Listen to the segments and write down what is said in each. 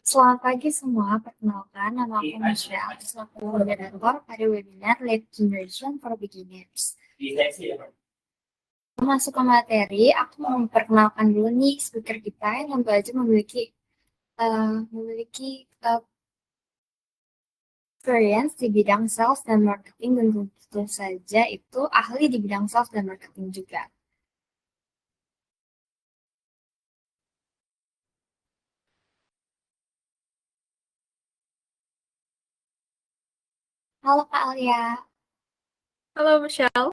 Selamat pagi semua, perkenalkan nama aku Michelle, selaku moderator pada webinar Lead Generation for Beginners. Masuk ke materi, aku mau memperkenalkan dulu nih speaker kita yang tentu aja memiliki experience di bidang sales dan marketing, dan tentu saja itu ahli di bidang sales dan marketing juga. Halo Kak Alia. Halo Michelle.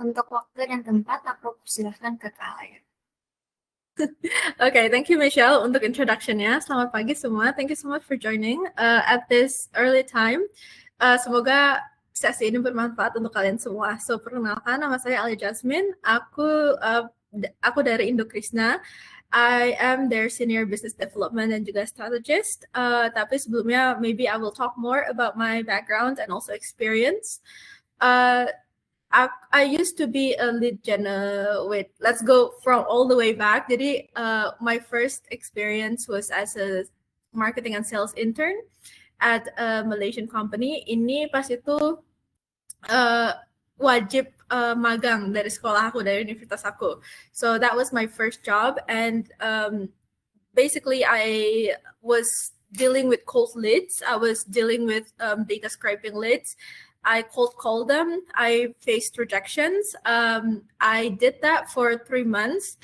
Untuk waktu dan tempat, aku persilahkan ke Kak Alia. Okay, thank you Michelle untuk introduction-nya. Selamat pagi semua. Thank you so much for joining at this early time. Semoga sesi ini bermanfaat untuk kalian semua. So, perkenalkan, nama saya Alia Jasmine. Aku dari Indo Krishna. I am their senior business development dan juga strategist. Tapi sebelumnya, maybe I will talk more about my background and also experience. I used to be a lead gen. Let's go from all the way back. Jadi, my first experience was as a marketing and sales intern at a Malaysian company. Ini pas itu wajib magang dari sekolah aku, dari universitas aku. So that was my first job, and basically I was dealing with cold leads. I was dealing with data scraping leads. I cold called them. I faced rejections. I did that for 3 months.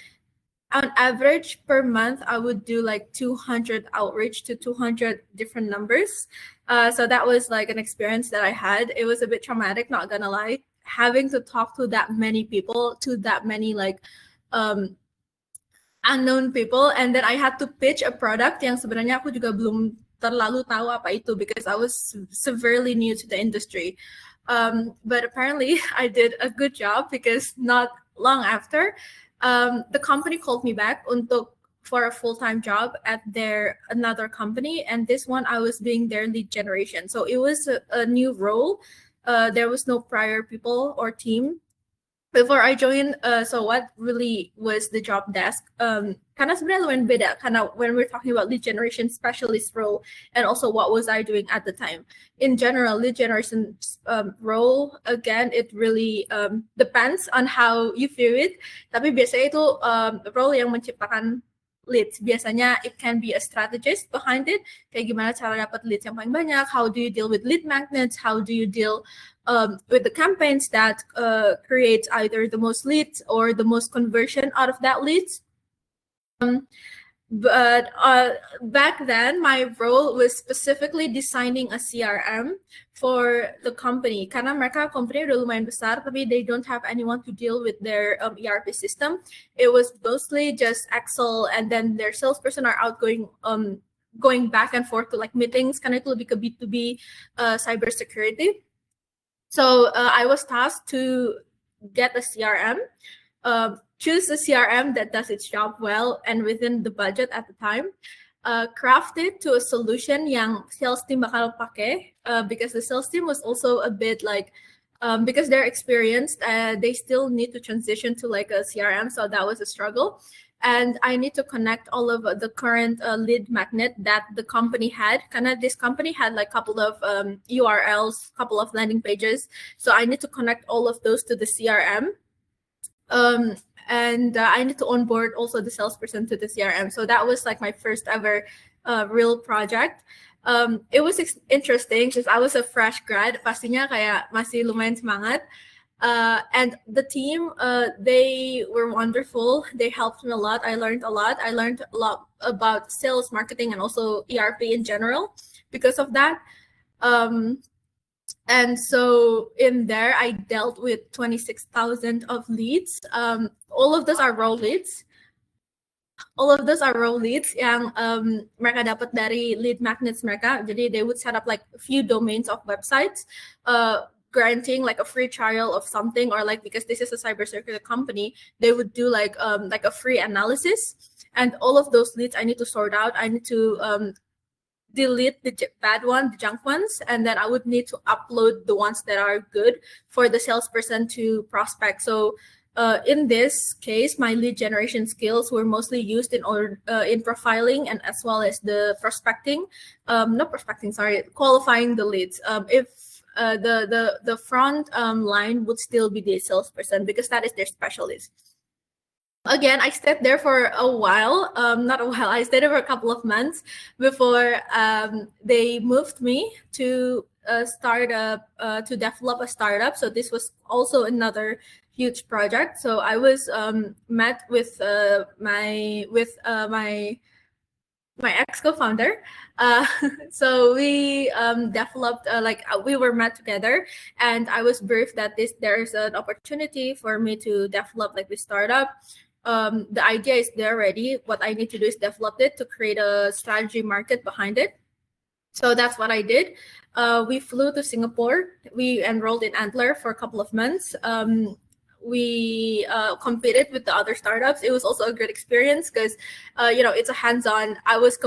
On average, per month, I would do like 200 outreach to 200 different numbers. So that was like an experience that I had. It was a bit traumatic, not gonna lie. Having to talk to that many people, to that many like unknown people, and then I had to pitch a product yang sebenarnya aku juga belum terlalu tahu apa itu, because I was severely new to the industry. But apparently I did a good job, because not long after, the company called me back for a full-time job at another company, and this one I was being their lead generation. So it was a new role. There was no prior people or team before I joined. So what really was the job desk? Karena sebenarnya lumayan beda, karena when we're talking about lead generation specialist role, and also what was I doing at the time. In general, lead generation role, again, it really depends on how you view it. Tapi biasanya itu role yang menciptakan leads. Biasanya it can be a strategist behind it. Kayak gimana cara dapat leads yang paling banyak? How do you deal with lead magnets? How do you deal with the campaigns that create either the most leads or the most conversion out of that leads? But back then, my role was specifically designing a CRM for the company. Karena mereka company udah lumayan besar, tapi they don't have anyone to deal with their ERP system. It was mostly just Excel, and then their salesperson are outgoing, going back and forth to like meetings. Karena itu lebih ke B2B cybersecurity. So I was tasked to get a CRM. Choose a CRM that does its job well and within the budget at the time. Craft it to a solution yang sales team bakal pakai, because the sales team was also a bit like, because they're experienced, they still need to transition to like a CRM, so that was a struggle. And I need to connect all of the current lead magnet that the company had. Karena this company had like a couple of URLs, couple of landing pages, so I need to connect all of those to the CRM. And I need to onboard also the salesperson to the CRM. So that was like my first ever real project. It was interesting because I was a fresh grad. Pastinya kayak masih lumayan semangat. And the team, they were wonderful. They helped me a lot. I learned a lot. I learned a lot about sales, marketing, and also ERP in general because of that. And so in there, I dealt with 26,000 of leads. All of those are raw leads. All of those are raw leads yang mereka dapat dari lead magnets mereka. Jadi they would set up like a few domains of websites, granting like a free trial of something, or like, because this is a cybersecurity company, they would do like a free analysis. And all of those leads I need to sort out. I need to delete the bad one, the junk ones, and then I would need to upload the ones that are good for the salesperson to prospect. So In this case, my lead generation skills were mostly used in profiling and as well as the prospecting, not prospecting, sorry, qualifying the leads. If the front line would still be the salesperson because that is their specialist. Again, I stayed there for a while, not a while, I stayed there for a couple of months before they moved me to a startup, to develop a startup. So this was also another huge project. So I was met with my ex co-founder. So we developed, we were met together, and I was briefed that there's an opportunity for me to develop like this startup. The idea is there already. What I need to do is develop it to create a strategy market behind it. So that's what I did. We flew to Singapore. We enrolled in Antler for a couple of months. We competed with the other startups. It was also a great experience because, it's a hands-on. I was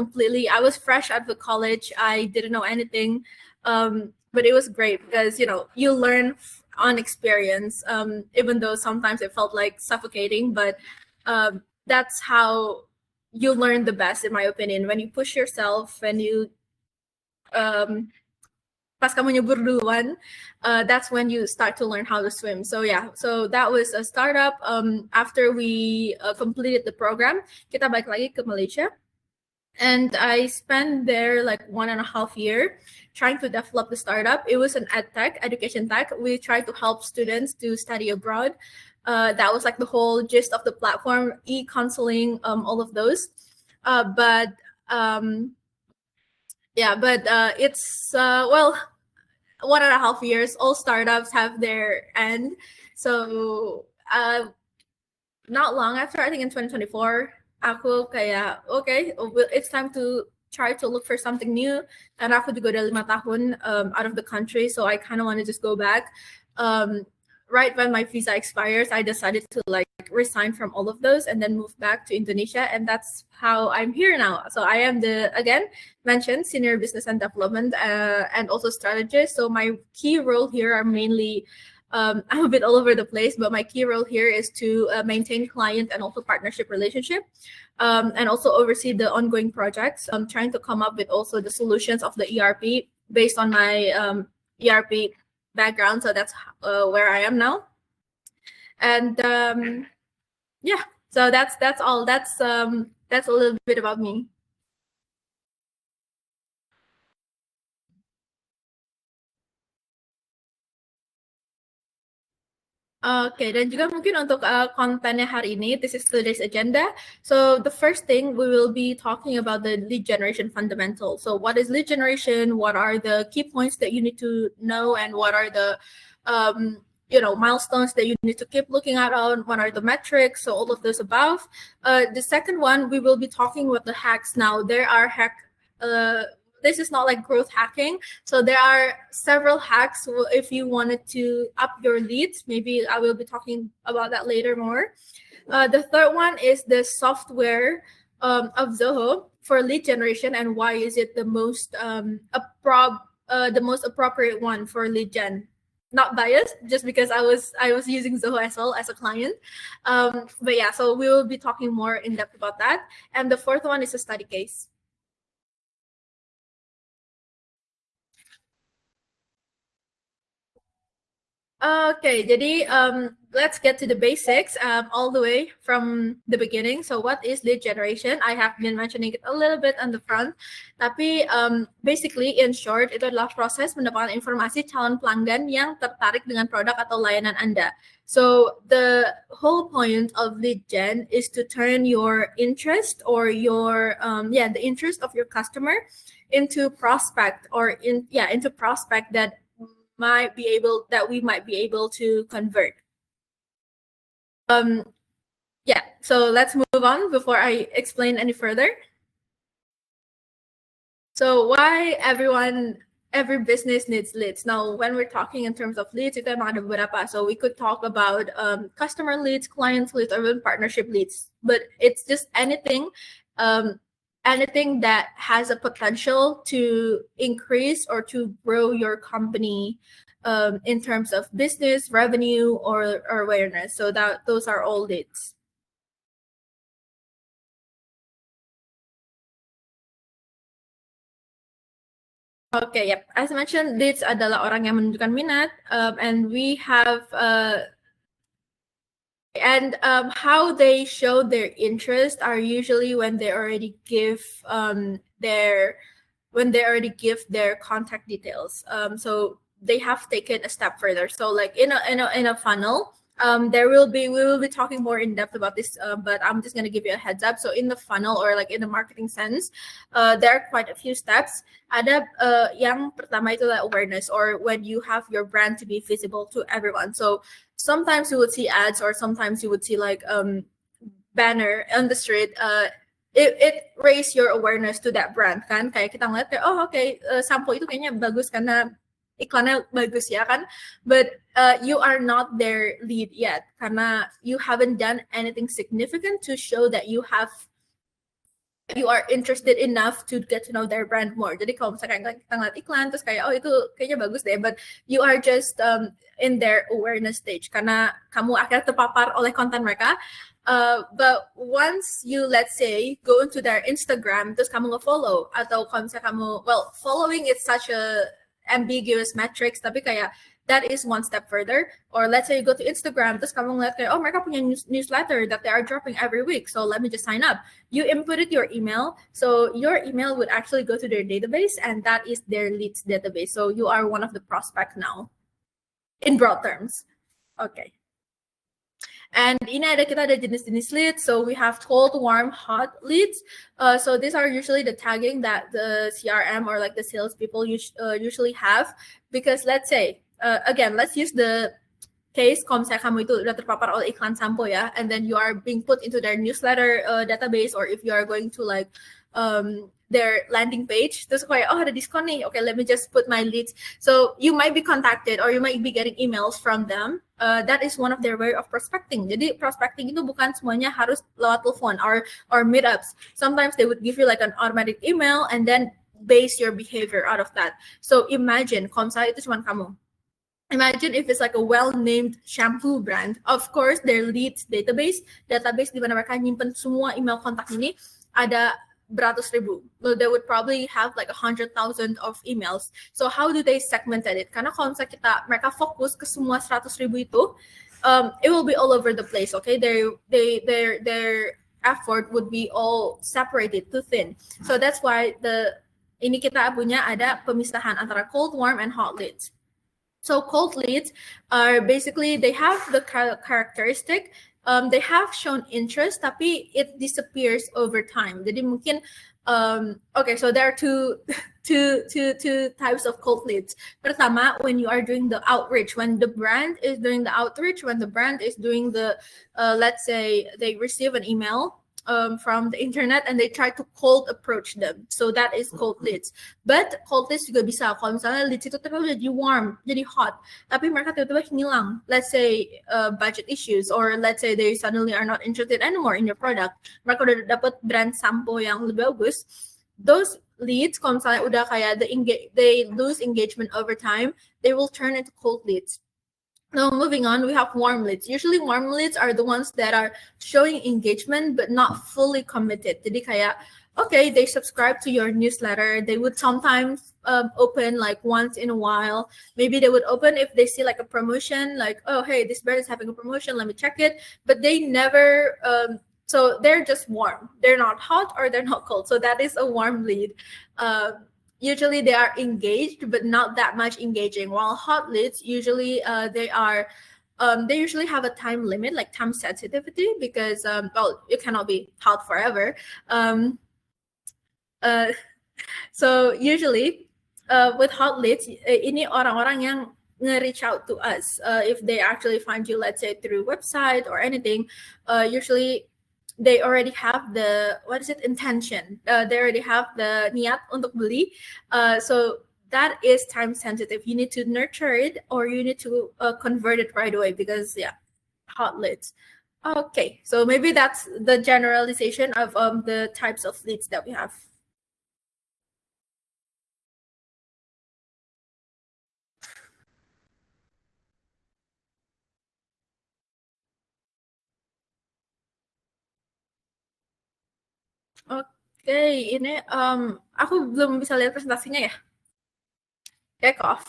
fresh out of college. I didn't know anything, but it was great because, you learn on experience, even though sometimes it felt like suffocating, but that's how you learn the best, in my opinion, when you push yourself, when you pas kamu nyebur duluan, that's when you start to learn how to swim. So yeah, so that was a startup. After we completed the program, kita balik lagi ke Malaysia. And I spent there like 1.5 years trying to develop the startup. It was an education tech. We tried to help students to study abroad. That was like the whole gist of the platform, e-counseling, all of those. It's 1.5 years. All startups have their end. So not long after, I think in 2024, aku kayak, okay, it's time to try to look for something new. And aku juga udah 5 tahun out of the country, so I kind of want to just go back. Right when my visa expires, I decided to resign from all of those and then move back to Indonesia, and that's how I'm here now. So I am again mentioned, senior business and development and also strategist. So my key role here are mainly, I'm a bit all over the place, but my key role here is to maintain client and also partnership relationship, and also oversee the ongoing projects. I'm trying to come up with also the solutions of the ERP based on my ERP background. So that's where I am now. And yeah, so that's all. That's a little bit about me. Okay, dan juga mungkin untuk kontennya hari ini, this is today's agenda. So the first thing, we will be talking about the lead generation fundamentals. So what is lead generation? What are the key points that you need to know? And what are the milestones that you need to keep looking at on? What are the metrics? So all of those above. The second one, we will be talking about the hacks. Now, there are this is not like growth hacking. So there are several hacks if you wanted to up your leads. Maybe I will be talking about that later more. The third one is the software of Zoho for lead generation, and why is it the most appropriate one for lead gen. Not biased, just because I was using Zoho as well as a client. But yeah, so we will be talking more in depth about that. And the fourth one is a study case. Okay, jadi let's get to the basics all the way from the beginning. So what is lead generation? I have been mentioning it a little bit on the front. Tapi basically, in short, itu adalah proses mendapatkan informasi calon pelanggan yang tertarik dengan produk atau layanan Anda. So the whole point of lead gen is to turn your interest or your the interest of your customer into prospect, or into prospect that we might be able to convert. So let's move on before I explain any further. So why every business needs leads. Now, when we're talking in terms of leads, itu emang ada beberapa. So we could talk about customer leads, client leads, or even partnership leads. But it's just anything that has a potential to increase or to grow your company in terms of business, revenue, or awareness. So those are all leads. Okay, yep. As I mentioned, leads adalah orang yang menunjukkan minat, and we have how they show their interest are usually when they already give their contact details. So they have taken a step further. So like in a funnel, we will be talking more in depth about this, but I'm just going to give you a heads up. So in the funnel, or like in the marketing sense, there are quite a few steps. Ada yang pertama itu awareness, or when you have your brand to be visible to everyone. So sometimes you would see ads, or sometimes you would see like banner on the street. It raise your awareness to that brand kan, kayak kita ngeliat kayak oh okay, sampo itu kayaknya bagus karena iklannya bagus ya kan, but you are not their lead yet karena you haven't done anything significant to show that you are interested enough to get to know their brand more. Jadi kalau misalnya kita ngeliat iklan terus kayak oh itu kayaknya bagus deh, but you are just in their awareness stage karena kamu akhirnya terpapar oleh konten mereka. But once you, let's say, go into their Instagram, terus kamu nge-follow, atau kalau misalnya kamu, well, following is such a ambiguous metrics, tapi kayak that is one step further. Or let's say you go to Instagram, terus kamu ngeliat kayak, oh mereka punya newsletter that they are dropping every week, so let me just sign up. You inputted your email, so your email would actually go to their database, and that is their leads database. So you are one of the prospect now, in broad terms. Okay. And kita ada jenis-jenis leads. So we have cold, warm, hot leads. So these are usually the tagging that the CRM or like the salespeople usually have. Because let's say, again, let's use the case kalau misalnya kamu itu udah terpapar oleh iklan sampo ya, and then you are being put into their newsletter database, or if you are going to like their landing page, terus kayak oh ada diskon nih, okay, let me just put my leads. So you might be contacted or you might be getting emails from them. That is one of their way of prospecting. Jadi prospecting itu bukan semuanya harus lewat telepon or meetups. Sometimes they would give you like an automatic email and then base your behavior out of that. So imagine kalau misalnya itu cuma kamu. Imagine if it's like a well-named shampoo brand. Of course, their leads database di mana mereka nyimpen semua email kontak ini ada beratus ribu. So they would probably have like 100,000 of emails. So how do they segment it? Karena kalau misalnya mereka fokus ke semua 100,000 itu, it will be all over the place. Okay, their effort would be all separated too thin. So that's why ini kita punya ada pemisahan antara cold, warm, and hot leads. So cold leads are basically, they have the characteristic, they have shown interest, tapi it disappears over time. Jadi mungkin, okay, so there are two types of cold leads. Pertama, when you are doing the outreach, when the brand is doing the outreach, when the brand is doing the, let's say they receive an email from the internet and they try to cold approach them. So that is cold leads. But cold leads juga bisa kalau misalnya leads itu terlalu jadi warm, jadi hot, tapi mereka tiba-tiba hilang. Let's say budget issues, or let's say they suddenly are not interested anymore in your product. Mereka udah dapat brand sampo yang lebih bagus. Those leads, kalau misalnya udah kayak they lose engagement over time, they will turn into cold leads. Now, moving on, we have warm leads. Usually, warm leads are the ones that are showing engagement but not fully committed. Jadi kayak, okay, they subscribe to your newsletter. They would sometimes open like once in a while. Maybe they would open if they see like a promotion, like, oh, hey, this brand is having a promotion. Let me check it. But they never, so they're just warm. They're not hot or they're not cold. So that is a warm lead. Usually they are engaged, but not that much engaging. While hot leads, usually they usually have a time limit, like time sensitivity, because well, it cannot be hot forever. So usually with hot leads, ini orang-orang yang nge-reach out to us. If they actually find you, let's say through website or anything, usually they already have the intention. They already have the niat untuk beli. So that is time sensitive. You need to nurture it, or you need to convert it right away, because yeah, hot leads. Okay, so maybe that's the generalization of the types of leads that we have. Oke, ini aku belum bisa lihat presentasinya ya. Kayak off.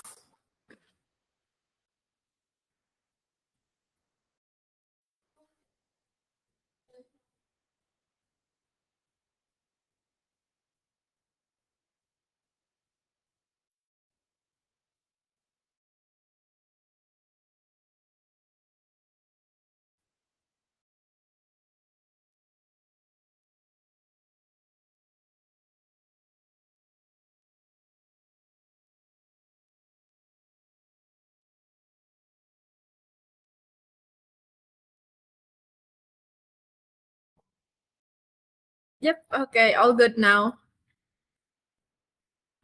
Yep, okay, all good now.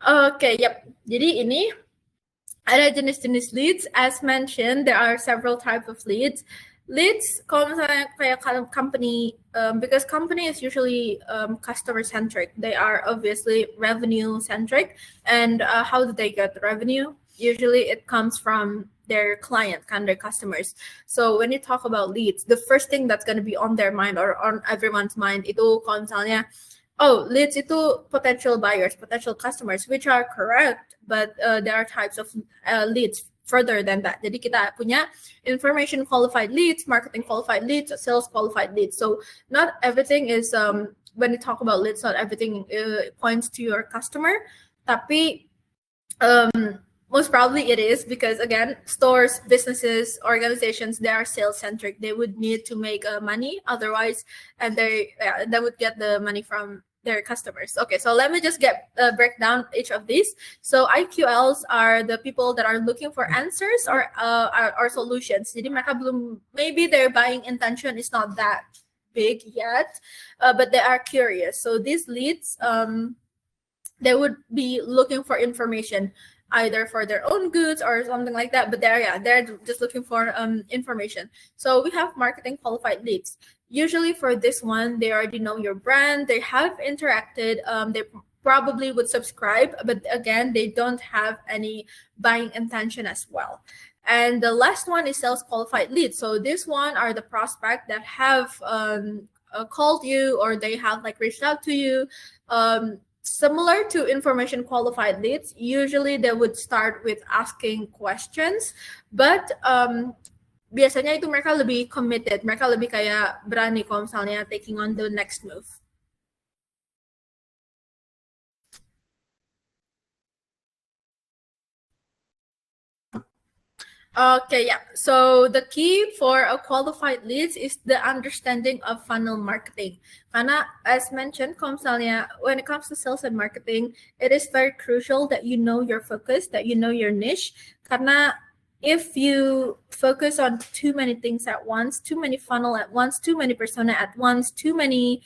Okay, yep. Jadi ini ada jenis-jenis leads. As mentioned, there are several types of leads. Leads, kalau misalnya kayak company, because company is usually customer centric. They are obviously revenue centric. And how do they get the revenue? Usually it comes from their client, kind of their customers. So when you talk about leads, the first thing that's going to be on their mind or on everyone's mind itu kalau misalnya, oh, leads itu potential buyers, potential customers, which are correct, but there are types of leads further than that. Jadi kita punya information qualified leads, marketing qualified leads, sales qualified leads. So not everything is, when you talk about leads, not everything points to your customer, tapi most probably it is because, again, stores, businesses, organizations, they are sales centric. They would need to make money otherwise, and they would get the money from their customers. Okay, so let me just break down each of these. So IQLs are the people that are looking for answers or solutions. Jadi mereka belum, maybe their buying intention is not that big yet, but they are curious. So these leads, they would be looking for information either for their own goods or something like that, but they're just looking for information. So we have marketing qualified leads. Usually for this one, they already know your brand, they have interacted, they probably would subscribe, but again, they don't have any buying intention as well. And the last one is sales qualified leads. So this one are the prospect that have called you, or they have like reached out to you. Similar to information qualified leads, usually they would start with asking questions, but biasanya itu mereka lebih committed, mereka lebih kayak berani kalau misalnya taking on the next move. Okay, yeah. So the key for a qualified leads is the understanding of funnel marketing. Karena as mentioned, kalau misalnya when it comes to sales and marketing, it is very crucial that you know your focus, that you know your niche. Karena if you focus on too many things at once, too many funnel at once, too many persona at once, too many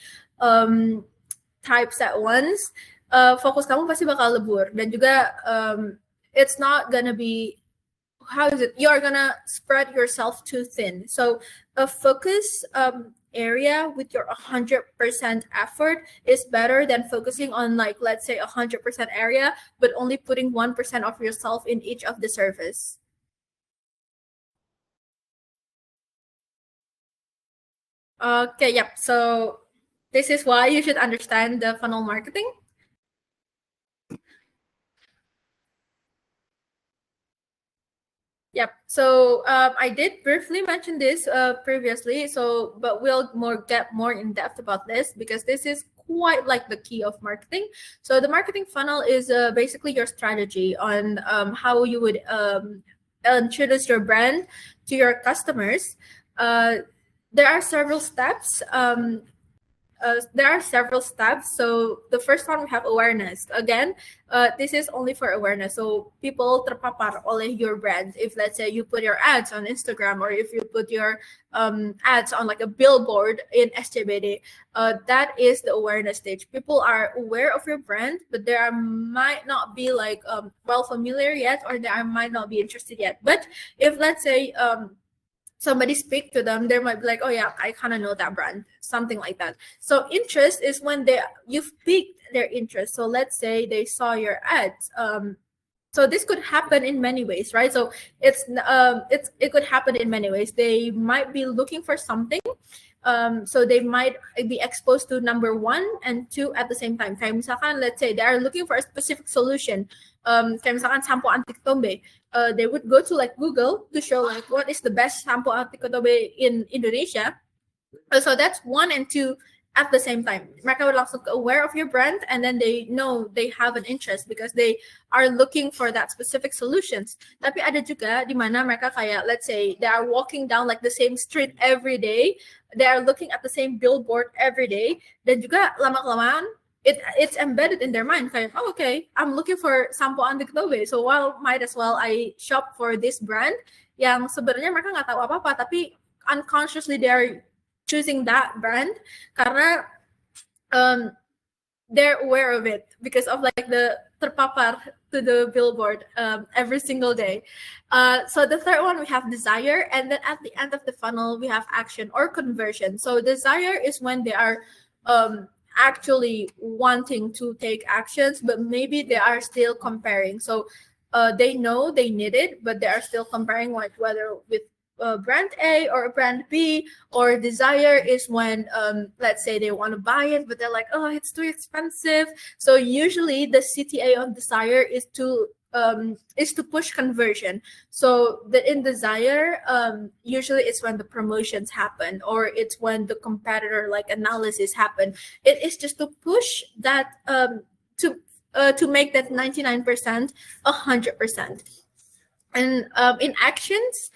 types at once, fokus kamu pasti bakal lebur. Dan juga it's not gonna be, how is it, you're gonna spread yourself too thin. So a focus area with your 100% effort is better than focusing on, like, let's say 100% area but only putting 1% of yourself in each of the service. Okay, yep. So this is why you should understand the funnel marketing. Yep. So I did briefly mention this previously. So, but we'll get more in depth about this because this is quite like the key of marketing. So the marketing funnel is basically your strategy on how you would introduce your brand to your customers. There are several steps. So the first one, we have awareness. Again, this is only for awareness. So people terpapar oleh your brand. If let's say you put your ads on Instagram, or if you put your ads on like a billboard in SCBD, that is the awareness stage. People are aware of your brand, but they might not be like well familiar yet, or they might not be interested yet. But if let's say somebody speak to them, they might be like, oh yeah, I kind of know that brand, something like that. So interest is when you've piqued their interest. So let's say they saw your ads. So this could happen in many ways, right? So it could happen in many ways. They might be looking for something, So they might be exposed to number 1 and 2 at the same time. Kayak misalkan, let's say they are looking for a specific solution. Kayak misalkan sampo anti ketombe. They would go to like Google to show like what is the best sampo anti ketombe in Indonesia. So that's 1 and 2 at the same time. Mereka would also aware of your brand, and then they know they have an interest because they are looking for that specific solutions. Tapi ada juga di mana mereka kayak, let's say, they are walking down like the same street every day. They are looking at the same billboard every day. Dan juga lama-kelamaan, it's embedded in their mind. Kayak, oh, okay, I'm looking for sampo anti ketombe. So, might as well I shop for this brand yang sebenarnya mereka nggak tahu apa-apa, tapi unconsciously they are choosing that brand karena they're aware of it because of like the terpapar to the billboard every single day. So the third one, we have desire, and then at the end of the funnel we have action or conversion. So desire is when they are actually wanting to take actions, but maybe they are still comparing. So they know they need it, but they are still comparing like whether with brand A or brand B. Or desire is when let's say they want to buy it, but they're like, oh, it's too expensive. So usually the CTA on desire is to push conversion. So in desire, usually it's when the promotions happen, or it's when the competitor like analysis happen. It is just to push that to make that 99% 100%. And in actions,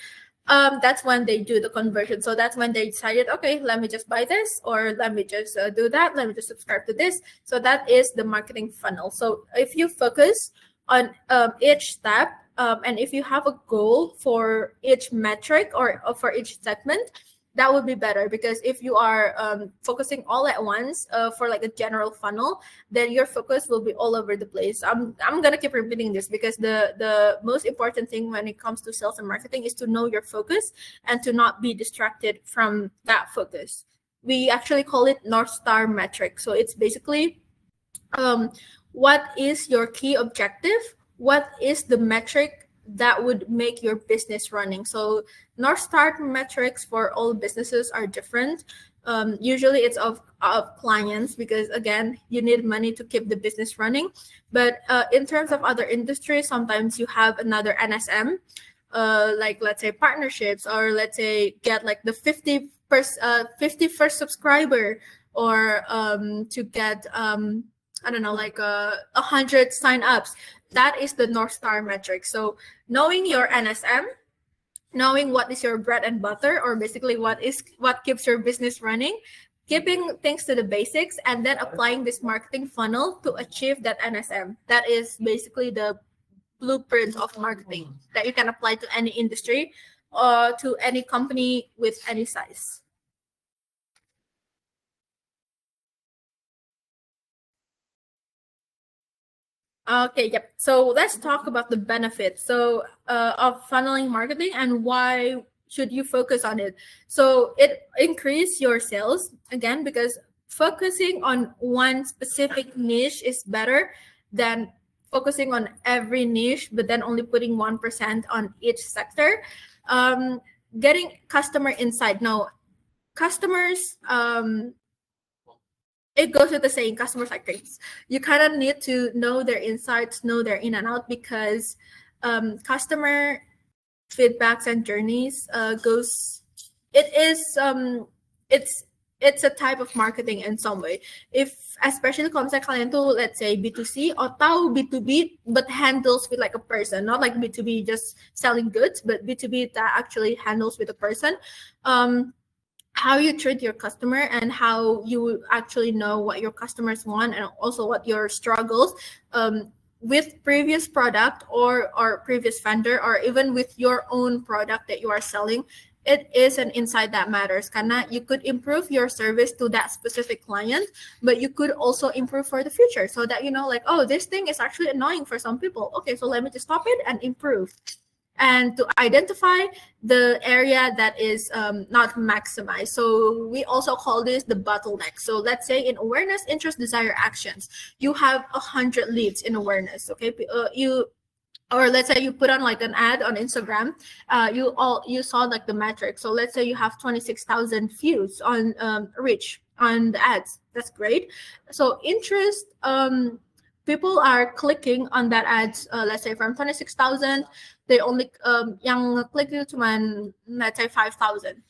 that's when they do the conversion. So that's when they decided, okay, let me just buy this, or let me just do that, let me just subscribe to this. So that is the marketing funnel. So if you focus on each step, and if you have a goal for each metric or for each segment, that would be better, because if you are focusing all at once for like a general funnel, then your focus will be all over the place. I'm gonna keep repeating this because the most important thing when it comes to sales and marketing is to know your focus and to not be distracted from that focus. We actually call it North Star metric. So it's basically what is your key objective? What is the metric that would make your business running? So North Star metrics for all businesses are different. Usually it's of clients, because again, you need money to keep the business running. But in terms of other industries, sometimes you have another NSM, like let's say partnerships, or let's say get like the 51st subscriber, or to get I don't know, like 100 sign-ups. That is the North Star metric. So knowing your NSM, knowing what is your bread and butter, or basically what keeps your business running, keeping things to the basics, and then applying this marketing funnel to achieve that NSM. That is basically the blueprint of marketing that you can apply to any industry or to any company with any size. Okay, yep. So let's talk about the benefits of funneling marketing and why should you focus on it. So it increases your sales, again, because focusing on one specific niche is better than focusing on every niche, but then only putting 1% on each sector. Getting customer insight. Now, customers, it goes with the saying, customers are kings. You kind of need to know their insights, know their in and out, because customer feedbacks and journeys it's a type of marketing in some way. If especially kalau misalnya kalian tuh, let's say B2C atau B2B, but handles with like a person, not like B2B just selling goods, but B2B that actually handles with a person. How you treat your customer and how you actually know what your customers want, and also what your struggles with previous product or previous vendor, or even with your own product that you are selling. It is an insight that matters, karena you could improve your service to that specific client, but you could also improve for the future, so that you know, like, oh, this thing is actually annoying for some people. Okay, so let me just stop it and improve. And to identify the area that is not maximized. So we also call this the bottleneck. So let's say in awareness, interest, desire, actions, you have 100 leads in awareness. Okay, or let's say you put on like an ad on Instagram, you saw like the metrics. So let's say you have 26,000 views on reach on the ads. That's great. So interest, people are clicking on that ads. Let's say from 26,000, they only yang click itu cuman let's say 5,000.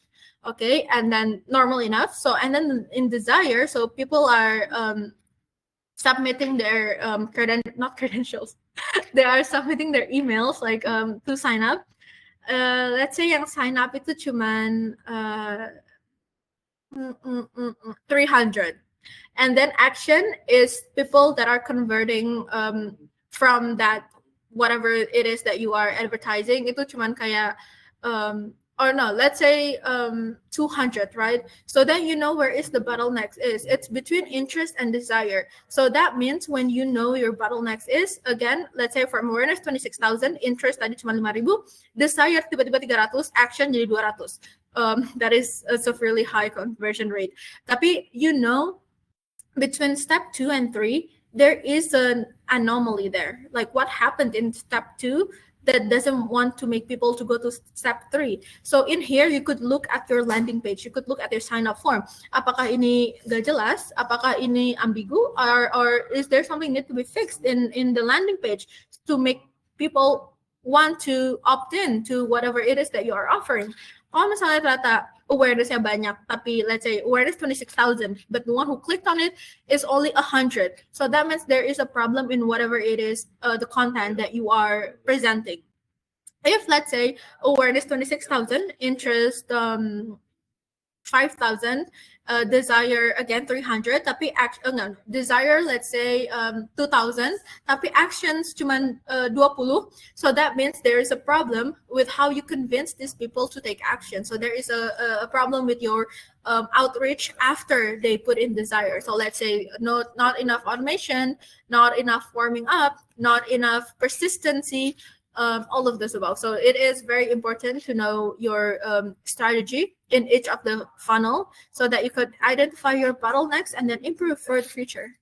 Okay, and then normal enough. So and then in desire, so people are submitting their not credentials. They are submitting their emails like to sign up. Let's say yang sign up itu cuman 300. And then action is people that are converting from that whatever it is that you are advertising, itu cuman kayak or no, let's say 200, right? So then you know where is the bottleneck is. It's between interest and desire. So that means when you know your bottleneck is, again, let's say from awareness 26,000, interest tadi cuma 5.000, desire tiba-tiba 300, action jadi 200. That is a severely high conversion rate. Tapi you know, between step 2 and 3, there is an anomaly there. Like what happened in step 2 that doesn't want to make people to go to step 3. So in here, you could look at your landing page. You could look at your sign-up form. Apakah ini gak jelas? Apakah ini ambigu? Or is there something need to be fixed in the landing page to make people want to opt in to whatever it is that you are offering? Kalau misalnya ternyata awareness-nya banyak, tapi let's say awareness 26,000, but the one who clicked on it is only 100. So that means there is a problem in whatever it is, the content that you are presenting. If let's say awareness 26,000, interest 5,000, desire again 300, tapi no, desire let's say 2,000, tapi actions cuman 20. So that means there is a problem with how you convince these people to take action. So there is a problem with your outreach after they put in desire. So let's say not enough automation, not enough warming up, not enough persistency, all of this above. So it is very important to know your strategy in each of the funnel so that you could identify your bottlenecks and then improve for the future.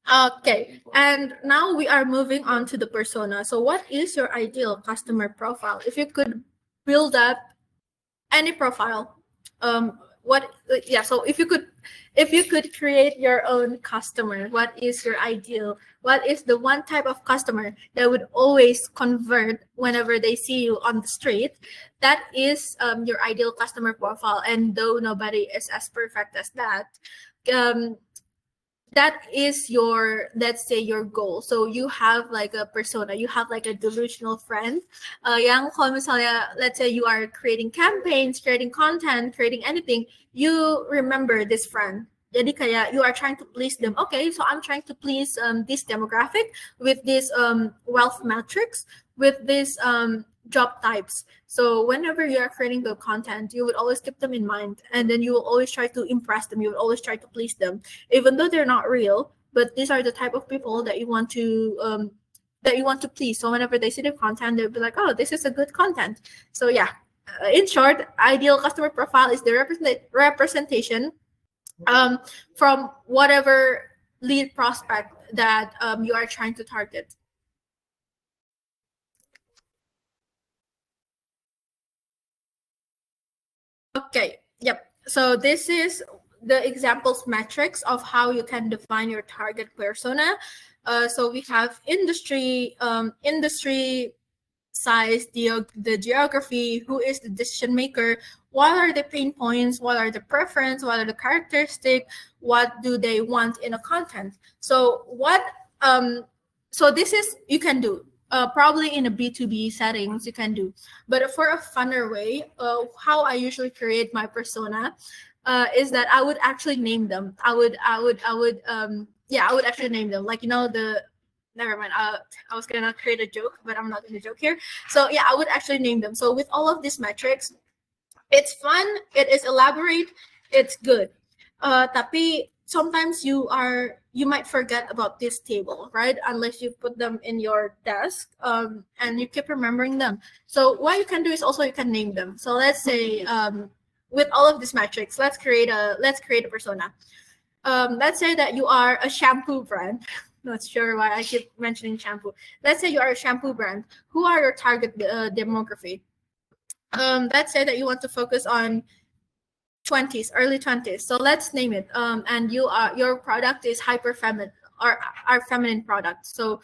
Okay, and now we are moving on to the persona. So what is your ideal customer profile? If you could build up any profile, so if you could create your own customer, what is your ideal? What is the one type of customer that would always convert whenever they see you on the street? That is your ideal customer profile. And though nobody is as perfect as that, that is your, let's say, your goal. So you have like a persona, you have like a delusional friend. Yang kalau misalnya, let's say you are creating campaigns, creating content, creating anything, you remember this friend. Jadi kayak you are trying to please them. Okay, so I'm trying to please this demographic with this wealth metrics, with this job types. So whenever you are creating the content, you would always keep them in mind, and then you will always try to impress them. You will always try to please them, even though they're not real. But these are the type of people that you want to please. So whenever they see the content, they'll be like, "Oh, this is a good content." So yeah, in short, ideal customer profile is the representation from whatever lead prospect that you are trying to target. Okay, yep. So this is the examples metrics of how you can define your target persona. So we have industry size, the geography, who is the decision maker, what are the pain points, what are the preference, what are the characteristics, what do they want in a content. So so this is, you can do. Probably in a B2B settings you can do, but for a funner way, how I usually create my persona is that I would actually name them. I would actually name them. Like, never mind. I was gonna create a joke, but I'm not gonna joke here. So yeah, I would actually name them. So with all of these metrics, it's fun, it is elaborate, it's good. Tapi sometimes you might forget about this table, right? Unless you put them in your desk and you keep remembering them. So what you can do is also you can name them. So let's say with all of these metrics, let's create a persona. Let's say that you are a shampoo brand. Not sure why I keep mentioning shampoo. Let's say you are a shampoo brand. Who are your target demography? Let's say that you want to focus on 20s, early 20s. So let's name it. And your product is hyper feminine, or our feminine product. So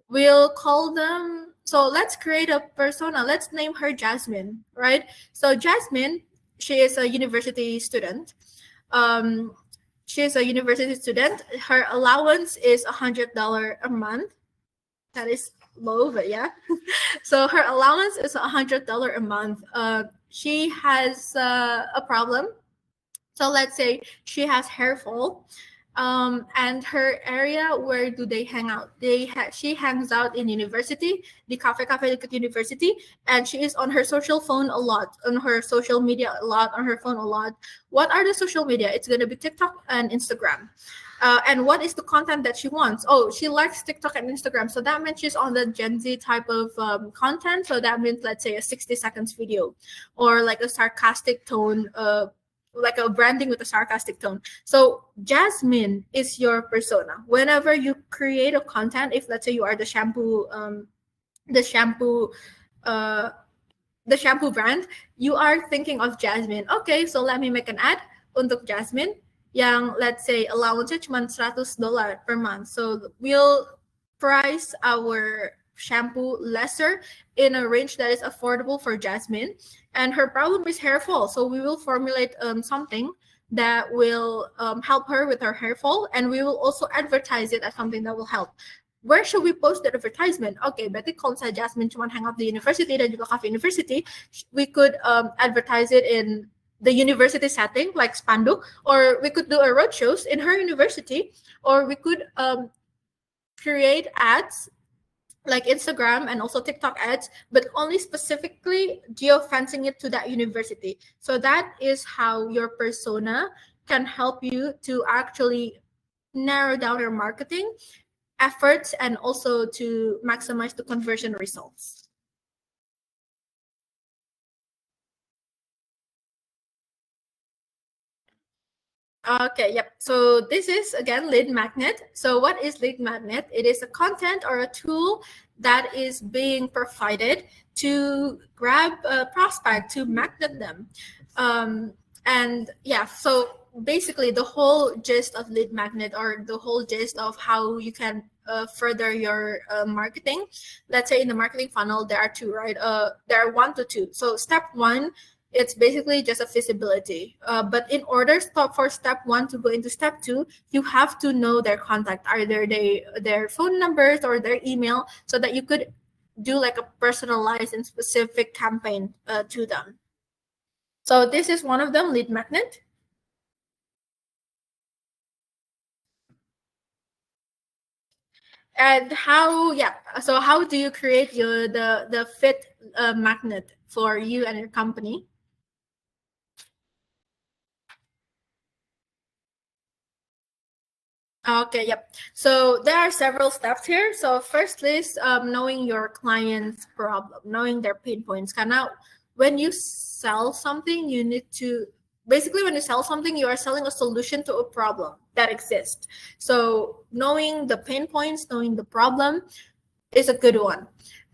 we'll call them. So let's create a persona. Let's name her Jasmine, right? So Jasmine, she is a university student. She is a university student. Her allowance is $100 a month. That is low, but yeah. So her allowance is $100 a month. She has a problem. So let's say she has hair fall, and her area, where do they hang out? She hangs out in university, the cafe Ikuti University, and she is on her social phone a lot, on her social media a lot, on her phone a lot. What are the social media? It's going to be TikTok and Instagram. And what is the content that she wants? Oh, she likes TikTok and Instagram. So that means she's on the Gen Z type of content. So that means, let's say, a 60 seconds video, or like a sarcastic tone, like a branding with a sarcastic tone. So Jasmine is your persona. Whenever you create a content, if let's say you are the shampoo brand, you are thinking of Jasmine. Okay, so let me make an ad untuk Jasmine yang, let's say, allowance-nya cuma $100 per month. So we'll price our shampoo lesser in a range that is affordable for Jasmine, and her problem is hair fall. So we will formulate something that will help her with her hair fall, and we will also advertise it as something that will help. Where should we post that advertisement? Okay, berarti kalau misalnya Jasmine cuma hang out di university dan juga cafe university, we could advertise it in the university setting, like spanduk, or we could do a road shows in her university, or we could create ads like Instagram and also TikTok ads, but only specifically geofencing it to that university. So that is how your persona can help you to actually narrow down your marketing efforts and also to maximize the conversion results. Okay, yep. So this is, again, lead magnet. So what is lead magnet? It is a content or a tool that is being provided to grab a prospect, to magnet them. And yeah, so basically the whole gist of lead magnet, or the whole gist of how you can further your marketing. Let's say in the marketing funnel, there are two, right? There are 1 to 2. So step 1, it's basically just a visibility. But in order for step 1 to go into step 2, you have to know their contact, either their phone numbers or their email, so that you could do like a personalized and specific campaign to them. So this is one of them, lead magnet. And how do you create the fit magnet for you and your company? Okay, yep. So there are several steps here. So first is knowing your client's problem, knowing their pain points. Karena when you sell something, you need to, basically when you sell something, you are selling a solution to a problem that exists. So knowing the pain points, knowing the problem is a good one.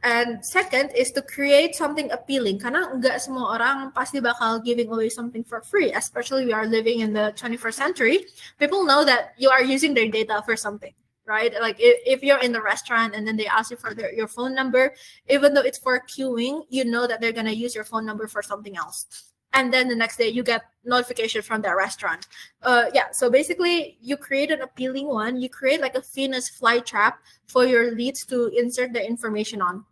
And second is to create something appealing. Karena nggak semua orang pasti bakal giving away something for free, especially we are living in the 21st century. People know that you are using their data for something, right? Like if you're in the restaurant and then they ask you for your phone number, even though it's for queuing, you know that they're going to use your phone number for something else. And then the next day you get notification from that restaurant. Yeah, so basically you create an appealing one. You create like a Venus flytrap for your leads to insert the information on.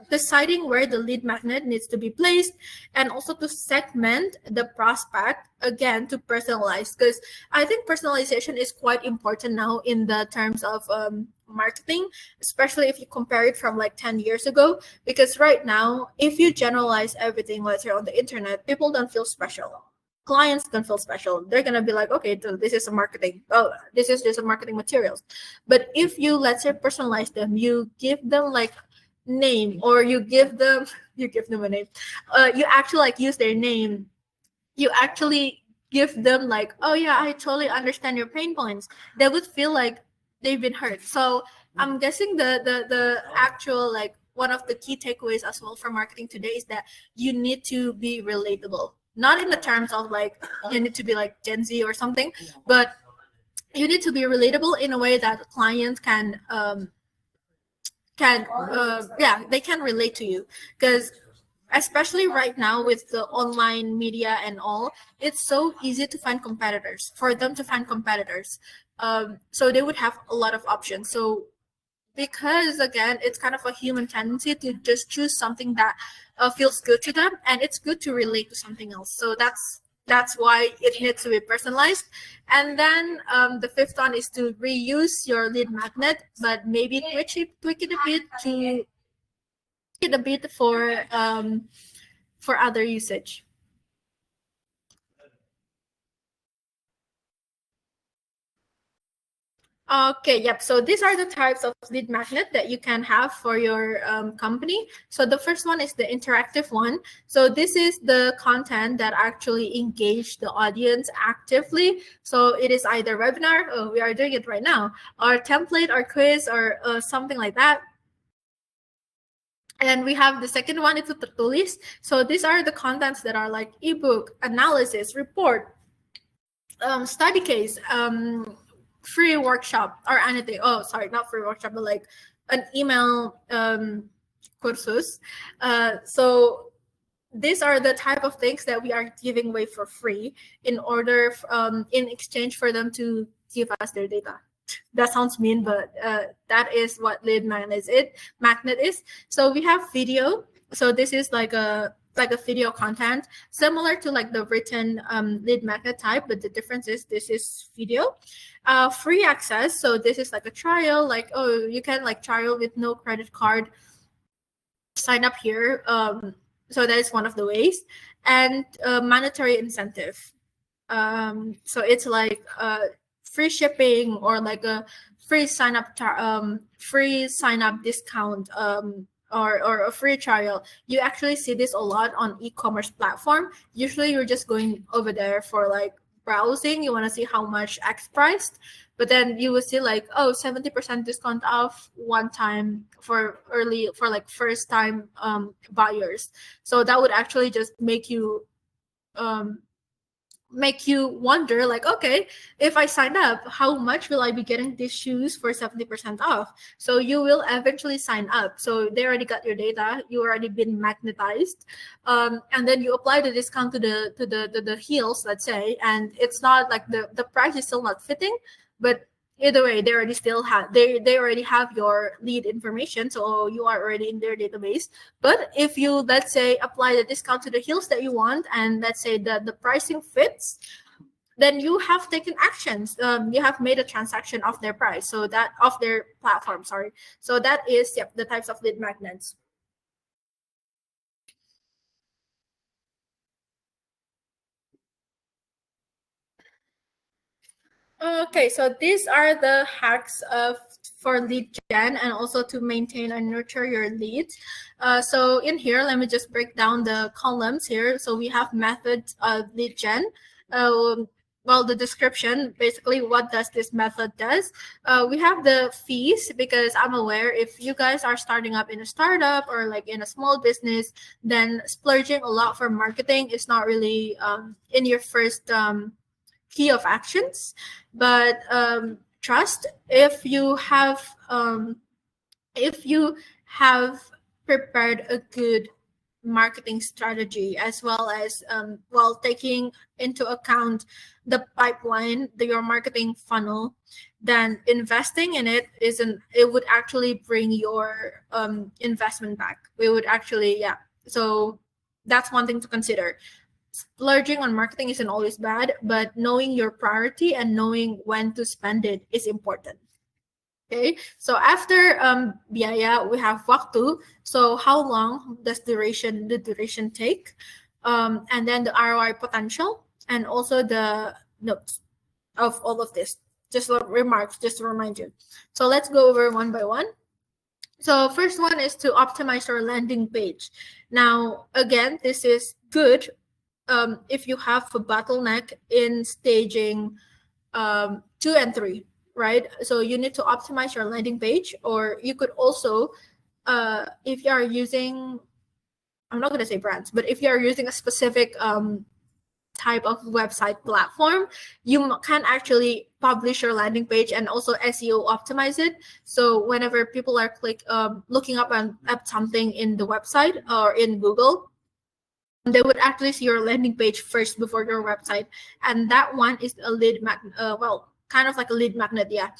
Deciding where the lead magnet needs to be placed, and also to segment the prospect, again, to personalize, because I think personalization is quite important now in the terms of marketing, especially if you compare it from like 10 years ago, because right now, if you generalize everything, let's say on the internet, people don't feel special. Clients don't feel special. They're gonna be like, okay, this is a marketing. Oh, this is just a marketing materials. But if you, let's say, personalize them, you give them like name, or you give them a name, you actually like use their name, you actually give them like, oh yeah, I totally understand your pain points, they would feel like they've been heard. So I'm guessing the actual like one of the key takeaways as well for marketing today is that you need to be relatable, not in the terms of like you need to be like Gen Z or something, but you need to be relatable in a way that clients can yeah, they can relate to you, because especially right now with the online media and all, it's so easy to find competitors, for them to find competitors. So they would have a lot of options. So because again, it's kind of a human tendency to just choose something that feels good to them, and it's good to relate to something else. So that's why it needs to be personalized. And then the fifth one is to reuse your lead magnet, but maybe tweak it a bit to it a bit for other usage. Okay, yep. So these are the types of lead magnet that you can have for your company. So the first one is the interactive one. So this is the content that actually engage the audience actively. So it is either webinar, oh, we are doing it right now, or template or quiz or something like that. And we have the second one, it's a tertulis. So these are the contents that are like ebook, analysis, report, study case, free workshop or anything. Oh, sorry, not free workshop, but like an email courses. So these are the type of things that we are giving away for free in order, in exchange for them to give us their data. That sounds mean, but that is what lead magnet is. So we have video. So this is like a video content similar to like the written lead magnet type, but the difference is this is video. Free access. So this is like a trial, like, oh, you can like trial with no credit card, sign up here. So that is one of the ways. And monetary incentive. So it's like free shipping or like a free sign up discount, or a free trial. You actually see this a lot on e-commerce platform. Usually you're just going over there for like browsing, you want to see how much X priced, but then you will see like, oh, 70% discount off one time for like first time buyers. So that would actually just make you wonder like, okay, if I sign up, how much will I be getting these shoes for 70% off? So you will eventually sign up. So they already got your data, you already been magnetized, and then you apply the discount to the heels, let's say, and it's not like the price is still not fitting, but either way, they already have your lead information, so you are already in their database. But if you, let's say, apply the discount to the heels that you want, and let's say that the pricing fits, then you have taken actions. You have made a transaction of their price, so that of their platform. Sorry. So that is, yep, the types of lead magnets. Okay, so these are the hacks for lead gen and also to maintain and nurture your leads. So in here, let me just break down the columns here. So we have methods of lead gen. Well, the description, basically what does this method does. We have the fees, because I'm aware if you guys are starting up in a startup or like in a small business, then splurging a lot for marketing is not really in your first key of actions. But trust, if you have prepared a good marketing strategy, as well as while taking into account the pipeline, your marketing funnel, then investing in it would actually bring your investment back. We would actually, yeah. So that's one thing to consider. Splurging on marketing isn't always bad, but knowing your priority and knowing when to spend it is important. Okay, so after biaya, we have waktu. So how long does the duration take? And then the ROI potential, and also the notes of all of this. Just remarks, just to remind you. So let's go over one by one. So first one is to optimize your landing page. Now, again, this is good if you have a bottleneck in staging 2 and 3, right? So you need to optimize your landing page, or you could also, if you are using, I'm not going to say brands, but if you are using a specific type of website platform, you can actually publish your landing page and also SEO optimize it. So whenever people are looking up at something in the website or in Google, they would actually see your landing page first before your website, and that one is a lead magnet. Kind of like a lead magnet, yeah.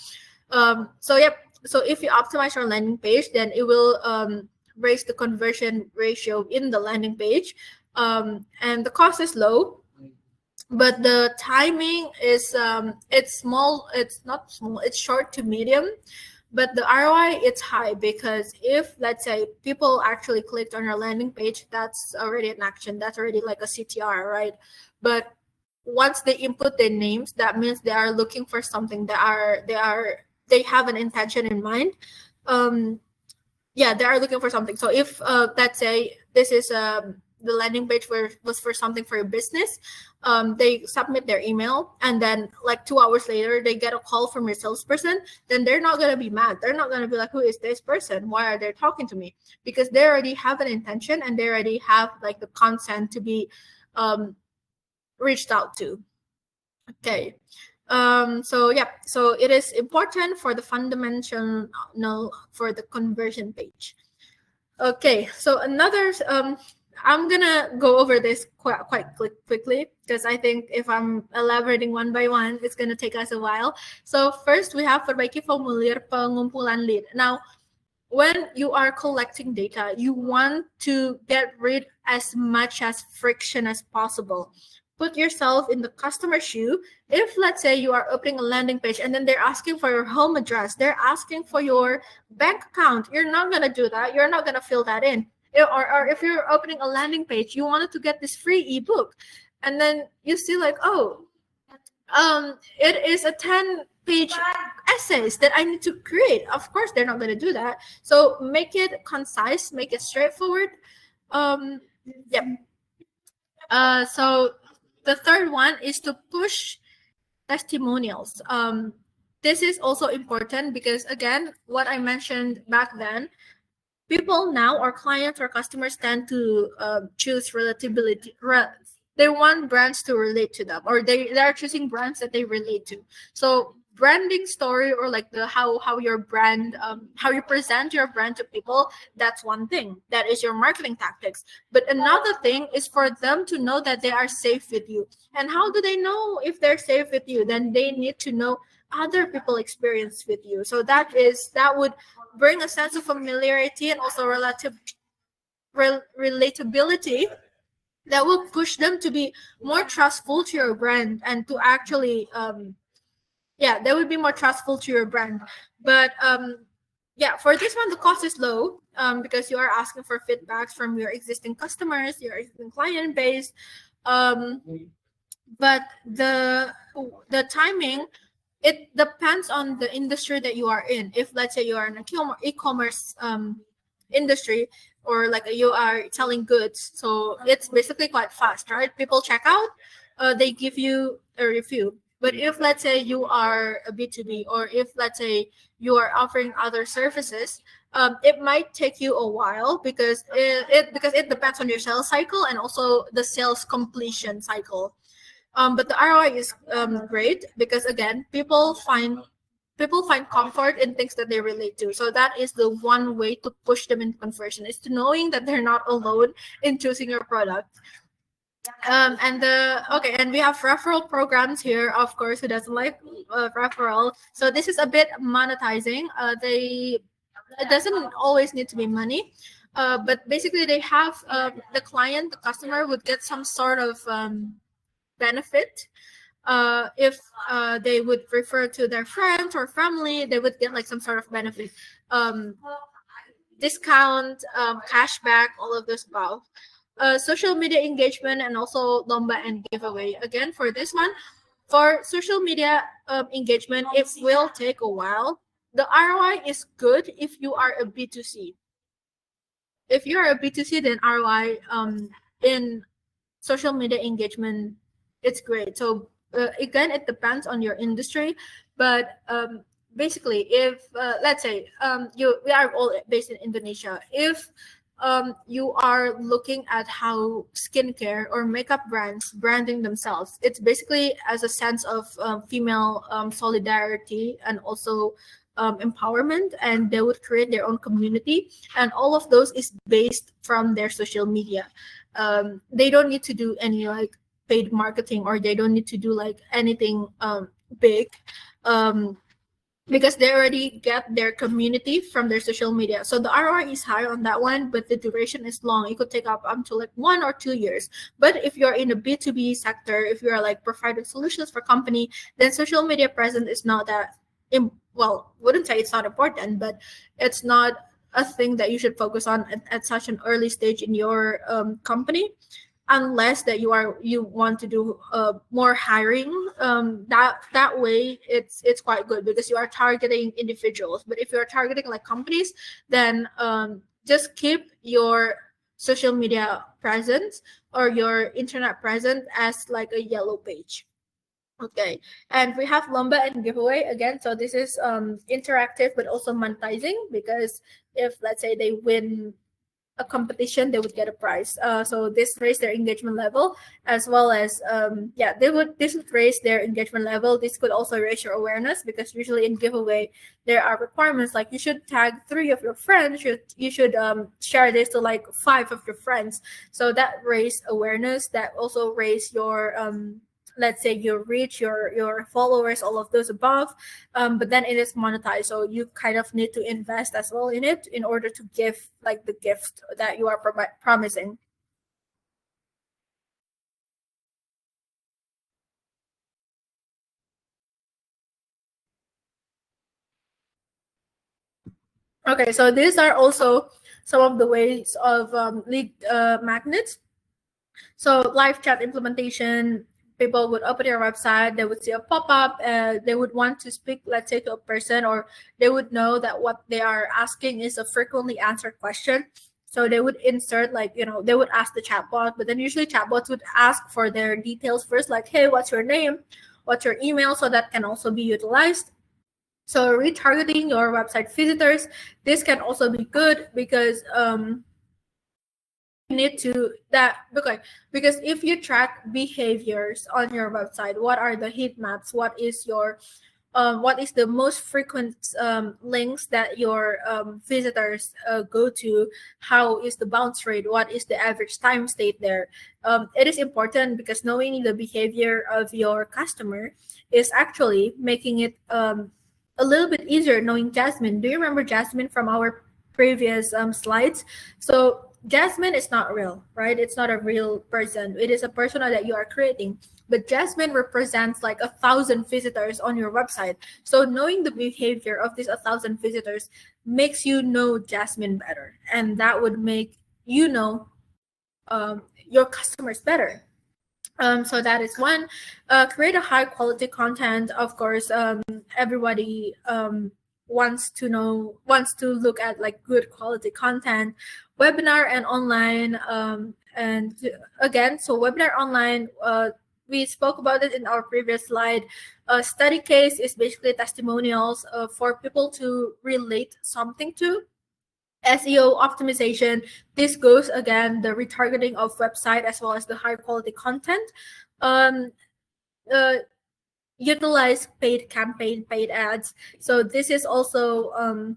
So if you optimize your landing page, then it will raise the conversion ratio in the landing page, and the cost is low. But the timing is it's small, it's not small, it's short to medium, but the ROI it's high, because if, let's say, people actually clicked on your landing page, that's already an action, that's already like a CTR, right? But once they input their names, that means they are looking for something, they have an intention in mind. They are looking for something. So if let's say this is the landing page was for something for your business, they submit their email, and then like 2 hours later they get a call from your salesperson, then they're not going to be mad. They're not going to be like, who is this person, why are they talking to me? Because they already have an intention, and they already have like the consent to be reached out to. Okay. So it is important for the fundamental for the conversion page. Okay, so another I'm gonna go over this quite quickly, because I think if I'm elaborating one by one, it's gonna take us a while. So first, we have perbaiki formulir pengumpulan lead. Now, when you are collecting data, you want to get rid as much as friction as possible. Put yourself in the customer's shoe. If, let's say, you are opening a landing page and then they're asking for your home address, they're asking for your bank account, you're not going to do that. You're not going to fill that in. Or if you're opening a landing page, you wanted to get this free ebook, and then you see like, oh, it is a 10-page essays that I need to create. Of course, they're not going to do that. So make it concise, make it straightforward. So the third one is to push testimonials. This is also important because, again, what I mentioned back then, people now, or clients or customers, tend to choose relatability. They want brands to relate to them, or they are choosing brands that they relate to. So branding story, or like the how your brand, how you present your brand to people, that's one thing. That is your marketing tactics. But another thing is for them to know that they are safe with you. And how do they know if they're safe with you? Then they need to know other people experience with you. So that would bring a sense of familiarity and also relatability that will push them to be more trustful to your brand, and to actually they would be more trustful to your brand. But for this one, the cost is low, because you are asking for feedbacks from your existing customers, your existing client base. But the timing, it depends on the industry that you are in. If, let's say, you are in an e-commerce industry, or like you are selling goods, so it's basically quite fast, right? People check out, they give you a review. But if, let's say, you are a B2B, or if, let's say, you are offering other services, it might take you a while, because it depends on your sales cycle and also the sales completion cycle. But the ROI is great, because, again, people find comfort in things that they relate to. So that is the one way to push them in conversion, is to knowing that they're not alone in choosing your product. And we have referral programs here. Of course, who doesn't like referral? So this is a bit monetizing. It doesn't always need to be money, but basically they have the customer would get some sort of benefit. If they would refer to their friends or family, they would get like some sort of benefit, discount, cashback, all of this above. Social media engagement, and also lomba and giveaway. Again, for this one, for social media engagement, it will take a while. the ROI is good if you are a B2C. If you're a B2C, then ROI in social media engagement, it's great. So again, it depends on your industry, but basically, if let's say we are all based in Indonesia, if you are looking at how skincare or makeup brands branding themselves, it's basically as a sense of female solidarity and also empowerment, and they would create their own community, and all of those is based from their social media. They don't need to do any like paid marketing, or they don't need to do like anything big, because they already get their community from their social media. So the ROI is high on that one, but the duration is long. It could take up to like 1 or 2 years. But if you're in a B2B sector, if you're like providing solutions for company, then social media presence is not that well, wouldn't say it's not important, but it's not a thing that you should focus on at such an early stage in your company, unless that you want to do more hiring. That way it's quite good, because you are targeting individuals. But if you are targeting like companies, then just keep your social media presence or your internet presence as like a yellow page. Okay, and we have Lomba and giveaway again. So this is interactive but also monetizing, because if let's say they win a competition, they would get a prize. So this raise their engagement level, as well as this would raise their engagement level. This could also raise your awareness, because usually in giveaway there are requirements like you should tag 3 of your friends, you should share this to like 5 of your friends. So that raise awareness, that also raise your let's say your reach, your followers, all of those above. But then it is monetized, so you kind of need to invest as well in it in order to give like the gift that you are promising. Okay, so these are also some of the ways of lead magnets. So live chat implementation, people would open your website, they would see a pop-up, they would want to speak, let's say, to a person, or they would know that what they are asking is a frequently answered question. So they would insert like, they would ask the chatbot, but then usually chatbots would ask for their details first, like, hey, what's your name? What's your email? So that can also be utilized. So retargeting your website visitors, this can also be good, because need to that because if you track behaviors on your website, what are the heat maps, what is the most frequent links that your visitors go to, how is the bounce rate, what is the average time stayed there. It is important, because knowing the behavior of your customer is actually making it a little bit easier knowing Jasmine. Do you remember Jasmine from our previous slides? So Jasmine is not real, right? It's not a real person. It is a persona that you are creating. But Jasmine represents like 1,000 visitors on your website. So knowing the behavior of these 1,000 visitors makes you know Jasmine better. And that would make you know your customers better. So that is one. Create a high quality content. Of course, everybody wants to look at like good quality content. Webinar and online, and again, so webinar online, we spoke about it in our previous slide. Study case is basically testimonials for people to relate something to. SEO optimization, this goes again the retargeting of website as well as the high quality content. Utilize paid campaign, paid ads. So this is also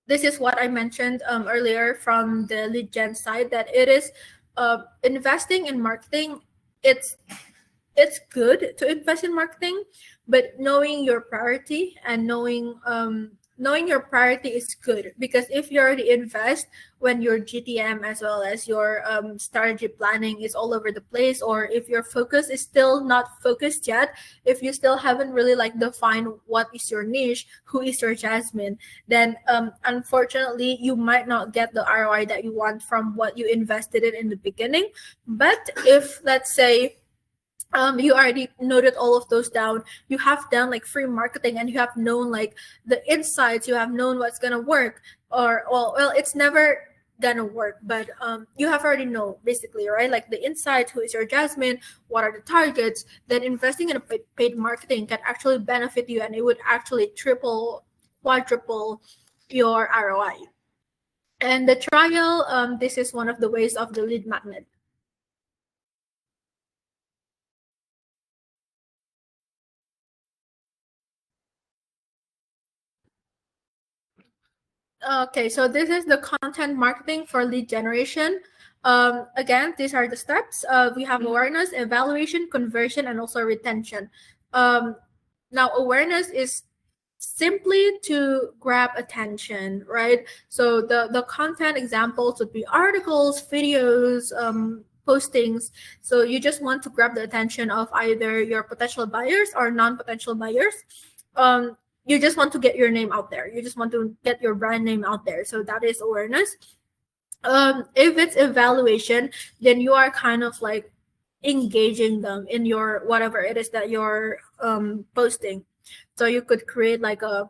this is what I mentioned earlier from the lead gen side, that it is investing in marketing. It's good to invest in marketing, but knowing your priority and knowing your priority is good, because if you already invest when your GTM as well as your strategy planning is all over the place, or if your focus is still not focused yet, if you still haven't really like defined what is your niche, who is your Jasmine, then unfortunately you might not get the ROI that you want from what you invested in the beginning. But if let's say you already noted all of those down. You have done like free marketing, and you have known like the insights. You have known what's gonna work, or well, it's never gonna work, but you have already know basically, right? Like the insight, who is your Jasmine, what are the targets. Then investing in a paid marketing can actually benefit you, and it would actually triple, quadruple your ROI. And the trial, this is one of the ways of the lead magnet. Okay, so this is the content marketing for lead generation. Again, these are the steps. We have awareness, evaluation, conversion, and also retention. Now, awareness is simply to grab attention, right? So the content examples would be articles, videos, postings. So you just want to grab the attention of either your potential buyers or non-potential buyers. You just want to get your name out there. You just want to get your brand name out there. So that is awareness. If it's evaluation, then you are kind of like engaging them in your whatever it is that you're posting. So you could create like a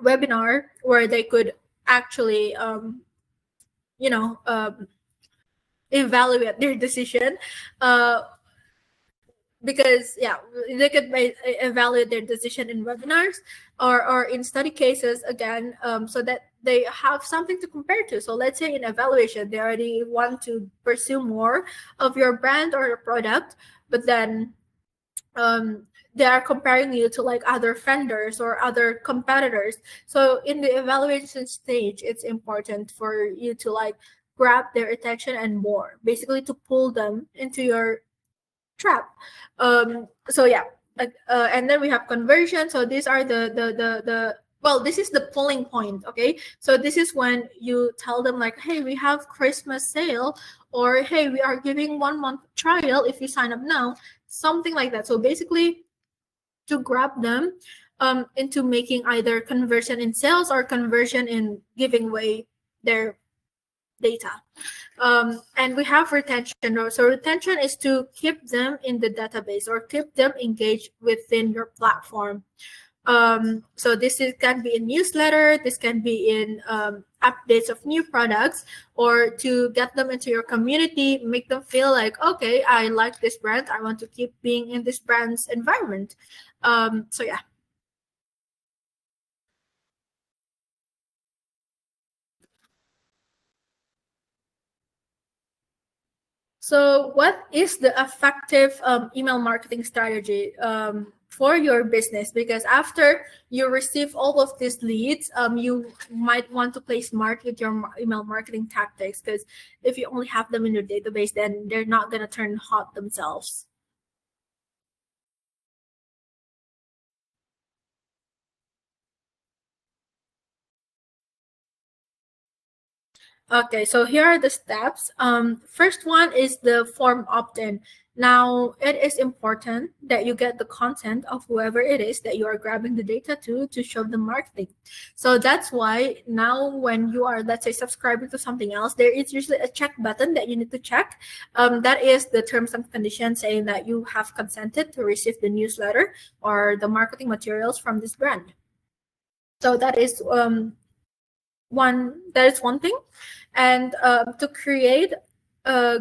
webinar where they could actually evaluate their decision, because they could evaluate their decision in webinars or in study cases again, so that they have something to compare to. So let's say in evaluation, they already want to pursue more of your brand or your product, but then they are comparing you to like other vendors or other competitors. So in the evaluation stage, it's important for you to like grab their attention and more, basically to pull them into your trap. So yeah, and then we have conversion. So these are the well, this is the pulling point. Okay, so this is when you tell them like, hey, we have Christmas sale, or hey, we are giving 1 month trial if you sign up now, something like that. So basically to grab them into making either conversion in sales or conversion in giving away their data. And we have retention. So retention is to keep them in the database or keep them engaged within your platform. So this can be in newsletter, this can be in updates of new products, or to get them into your community, make them feel like, okay, I like this brand, I want to keep being in this brand's environment. So yeah. So what is the effective email marketing strategy for your business? Because after you receive all of these leads, you might want to play smart with your email marketing tactics, because if you only have them in your database, then they're not going to turn hot themselves. Okay, so here are the steps. First one is the form opt-in. Now, it is important that you get the content of whoever it is that you are grabbing the data to show them marketing. So that's why now when you are, let's say, subscribing to something else, there is usually a check button that you need to check. That is the terms and conditions saying that you have consented to receive the newsletter or the marketing materials from this brand. So that is one thing. And to create a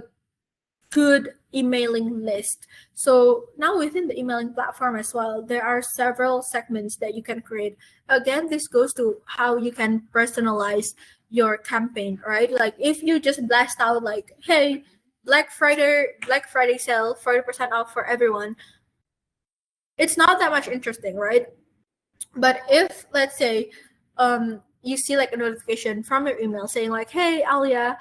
good emailing list. So now within the emailing platform as well, there are several segments that you can create. Again, this goes to how you can personalize your campaign, right? Like if you just blast out like, hey, Black Friday sale, 40% off for everyone, it's not that much interesting, right? But if, let's say, you see like a notification from your email saying like, hey, Alia,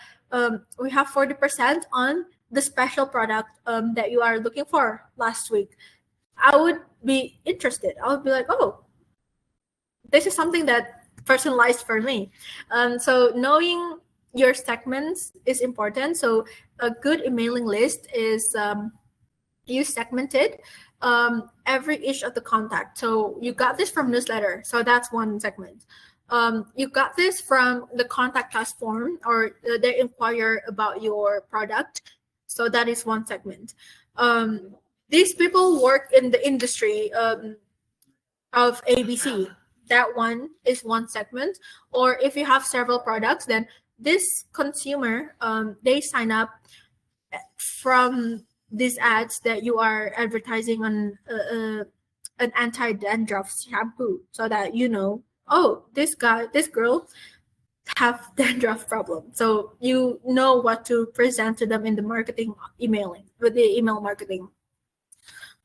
we have 40% on the special product that you are looking for last week, I would be interested. I would be like, oh, this is something that personalized for me. So knowing your segments is important. So a good emailing list is you segmented every each of the contact. So you got this from newsletter, so that's one segment. You got this from the contact us form, or they inquire about your product, so that is one segment. these people work in the industry of ABC. That one is one segment. Or if you have several products, then this consumer, they sign up from these ads that you are advertising on an anti-dandruff shampoo, so that you know, oh, this girl have dandruff problem. So you know what to present to them in the marketing emailing, with the email marketing.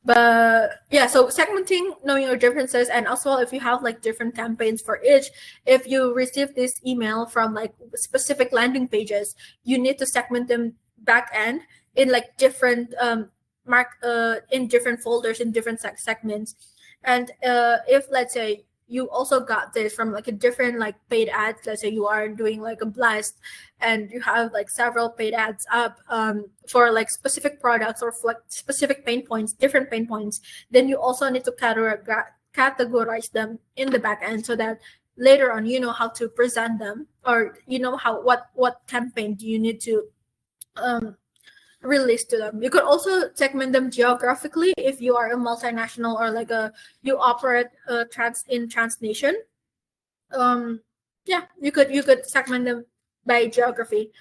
But yeah, so segmenting, knowing your differences, and also if you have like different campaigns for each, if you receive this email from like specific landing pages, you need to segment them back end in like different in different folders, in different segments. And if let's say you also got this from like a different like paid ads, let's say you are doing like a blast and you have like several paid ads up for like specific products or like specific pain points, different pain points, then you also need to categorize them in the back end, so that later on you know how to present them, or you know how what campaign do you need to release to them. You could also segment them geographically if you are a multinational, or like you operate transnation. Yeah, you could segment them by geography.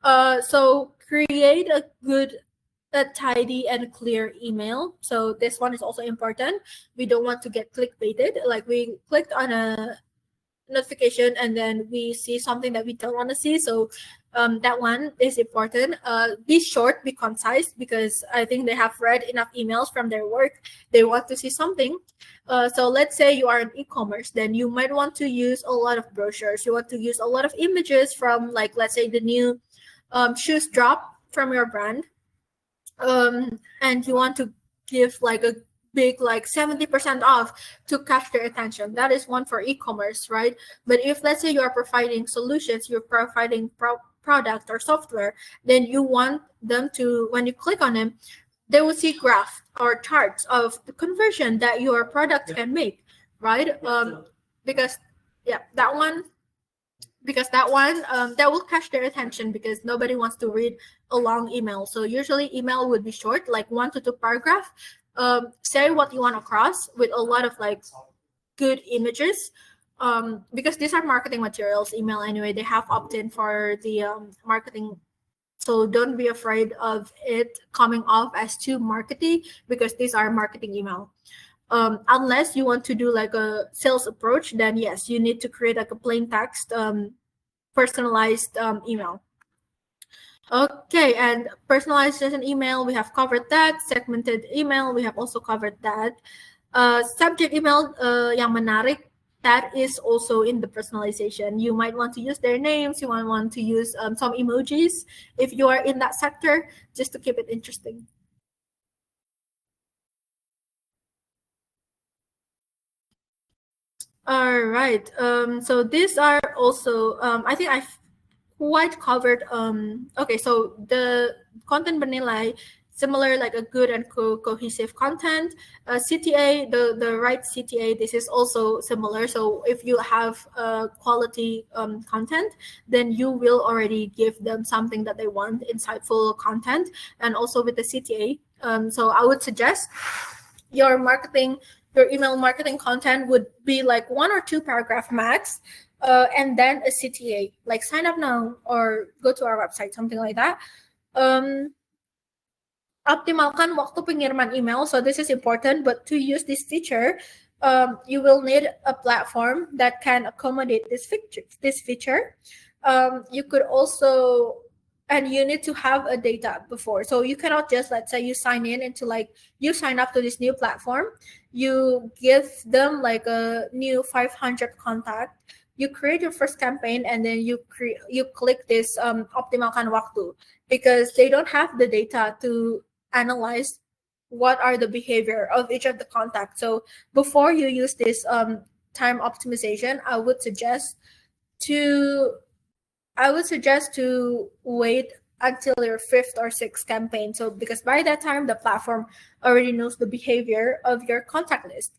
So create a tidy and clear email. So this one is also important. We don't want to get clickbaited, like we clicked on a notification and then we see something that we don't want to see. So that one is important. Be short, be concise, because I think they have read enough emails from their work. They want to see something. So let's say you are in e-commerce, then you might want to use a lot of brochures. You want to use a lot of images from, like, let's say the new shoes drop from your brand. And you want to give like a big like 70% off to catch their attention. That is one for e-commerce, right? But if let's say you are providing solutions, you're providing product or software, then you want them to, when you click on them, they will see graph or charts of the conversion that your product can make, right? Because that one that will catch their attention, because nobody wants to read a long email. So usually email would be short, like 1 to 2 paragraph. Say what you want across with a lot of like good images, because these are marketing materials. Email anyway, they have opt-in for the marketing, so don't be afraid of it coming off as too markety, because these are marketing email. Unless you want to do like a sales approach, then yes, you need to create like a plain text personalized email. Okay, and personalization email, we have covered that. Segmented email, we have also covered that. Subject email yang menarik, that is also in the personalization. You might want to use their names, you might want to use some emojis if you are in that sector, just to keep it interesting. All right, so these are also, I think I've quite covered. Okay, so the content bernilai, similar like a good and cohesive content. CTA, the right CTA, this is also similar. So if you have quality content, then you will already give them something that they want, insightful content. And also with the CTA, so I would suggest your email marketing content would be like 1 or 2 paragraph max. And then a CTA, like sign up now or go to our website, something like that. Optimalkan waktu pengiriman email. So this is important, but to use this feature, you will need a platform that can accommodate this feature. You could also, and you need to have a data before. So you cannot just, let's say you sign up to this new platform, you give them like a new 500 contact, you create your first campaign, and then you click this optimalkan waktu, because they don't have the data to analyze what are the behavior of each of the contacts. So before you use this time optimization, I would suggest to wait until your 5th or 6th campaign. So because by that time the platform already knows the behavior of your contact list.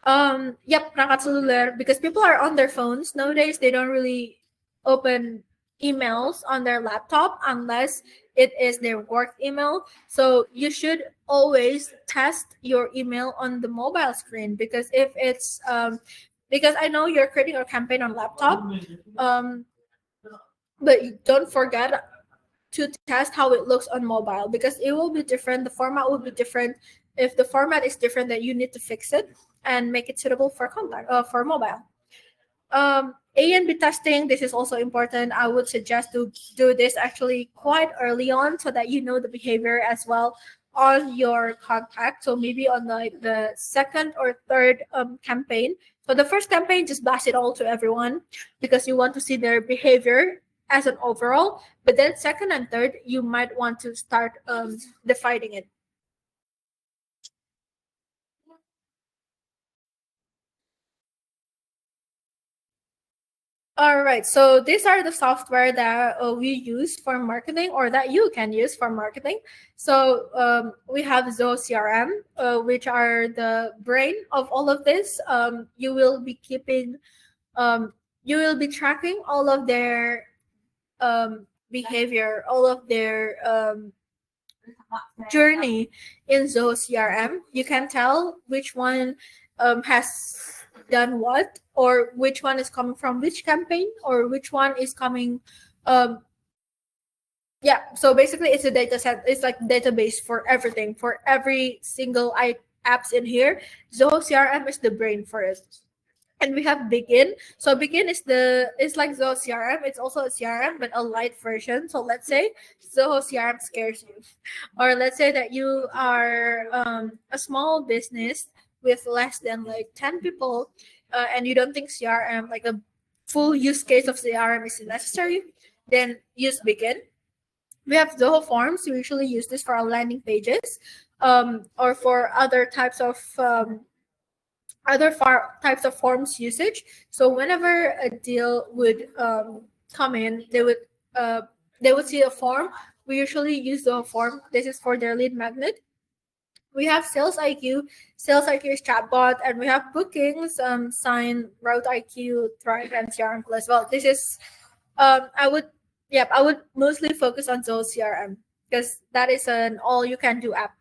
Perangkat seluler, because people are on their phones nowadays, they don't really open emails on their laptop unless it is their work email. So you should always test your email on the mobile screen, because if it's because I know you're creating a campaign on laptop, but don't forget to test how it looks on mobile, because it will be different. The format will be different. If the format is different, then you need to fix it and make it suitable for for mobile. A and B testing, this is also important. I would suggest to do this actually quite early on, so that you know the behavior as well on your contact. So maybe on the second or third campaign. So the first campaign, just blast it all to everyone, because you want to see their behavior as an overall. But then second and third, you might want to start defining it. All right, so these are the software that we use for marketing, or that you can use for marketing. So we have Zoho CRM, which are the brain of all of this. You will be keeping, you will be tracking all of their behavior, all of their journey in Zoho CRM. You can tell which one has done what, or which one is coming from which campaign, or which one is coming. Yeah, so basically it's a data set. It's like database for everything, for every single apps in here. Zoho CRM is the brain for it. And we have Begin. So Begin is like Zoho CRM. It's also a CRM, but a light version. So let's say Zoho CRM scares you, or let's say that you are a small business with less than like 10 people, and you don't think CRM, like a full use case of CRM, is necessary. Then use Begin. We have Zoho Forms. We usually use this for our landing pages, or for other types of forms usage. So whenever a deal would come in, they would see a form. We usually use the form. This is for their lead magnet. We have Sales IQ. Sales IQ is chatbot, and we have bookings, Sign, Route IQ, Thrive, and CRM Plus. Well, this is I would mostly focus on Zoho CRM, because that is an all-you-can-do app.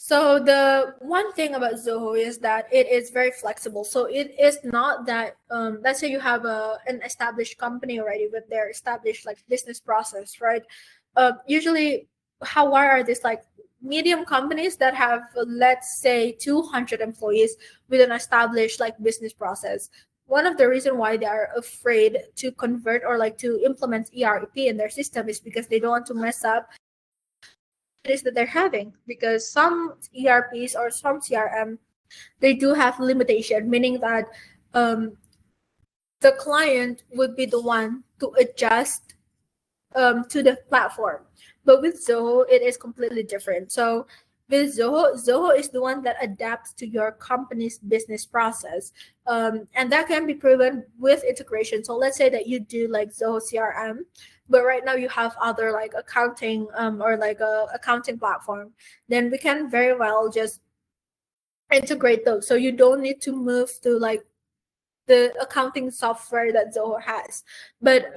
So the one thing about Zoho is that it is very flexible. So it is not that, let's say you have an established company already with their established like business process, right? Usually, why are these like medium companies that have, let's say, 200 employees with an established like business process? One of the reasons why they are afraid to convert or like to implement ERP in their system is because they don't want to mess up it is that they're having, because some ERPs or some CRM, they do have limitation, meaning that the client would be the one to adjust to the platform. But with Zoho, it is completely different. So with Zoho is the one that adapts to your company's business process, and that can be proven with integration. So let's say that you do like Zoho CRM, but right now you have other like accounting or like a accounting platform, then we can very well just integrate those. So you don't need to move to like the accounting software that Zoho has. But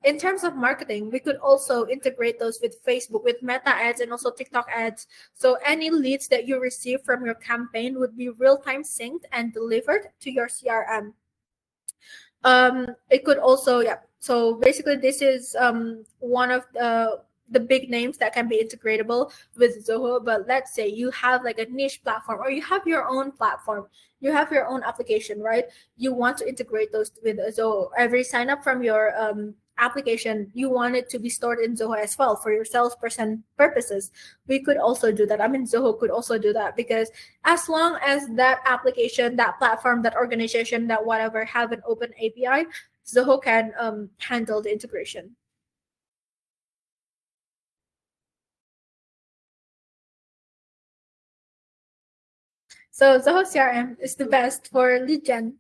in terms of marketing, we could also integrate those with Facebook, with Meta ads, and also TikTok ads. So any leads that you receive from your campaign would be real-time synced and delivered to your CRM. It could also, so basically this is one of the big names that can be integratable with Zoho. But let's say you have like a niche platform, or you have your own platform, you have your own application, right? You want to integrate those with Zoho. Every sign up from your application, you want it to be stored in Zoho as well for your salesperson purposes. We could also do that. I mean, Zoho could also do that, because as long as that application, that platform, that organization, that whatever have an open API, Zoho can handle the integration. So Zoho CRM is the best for lead gen.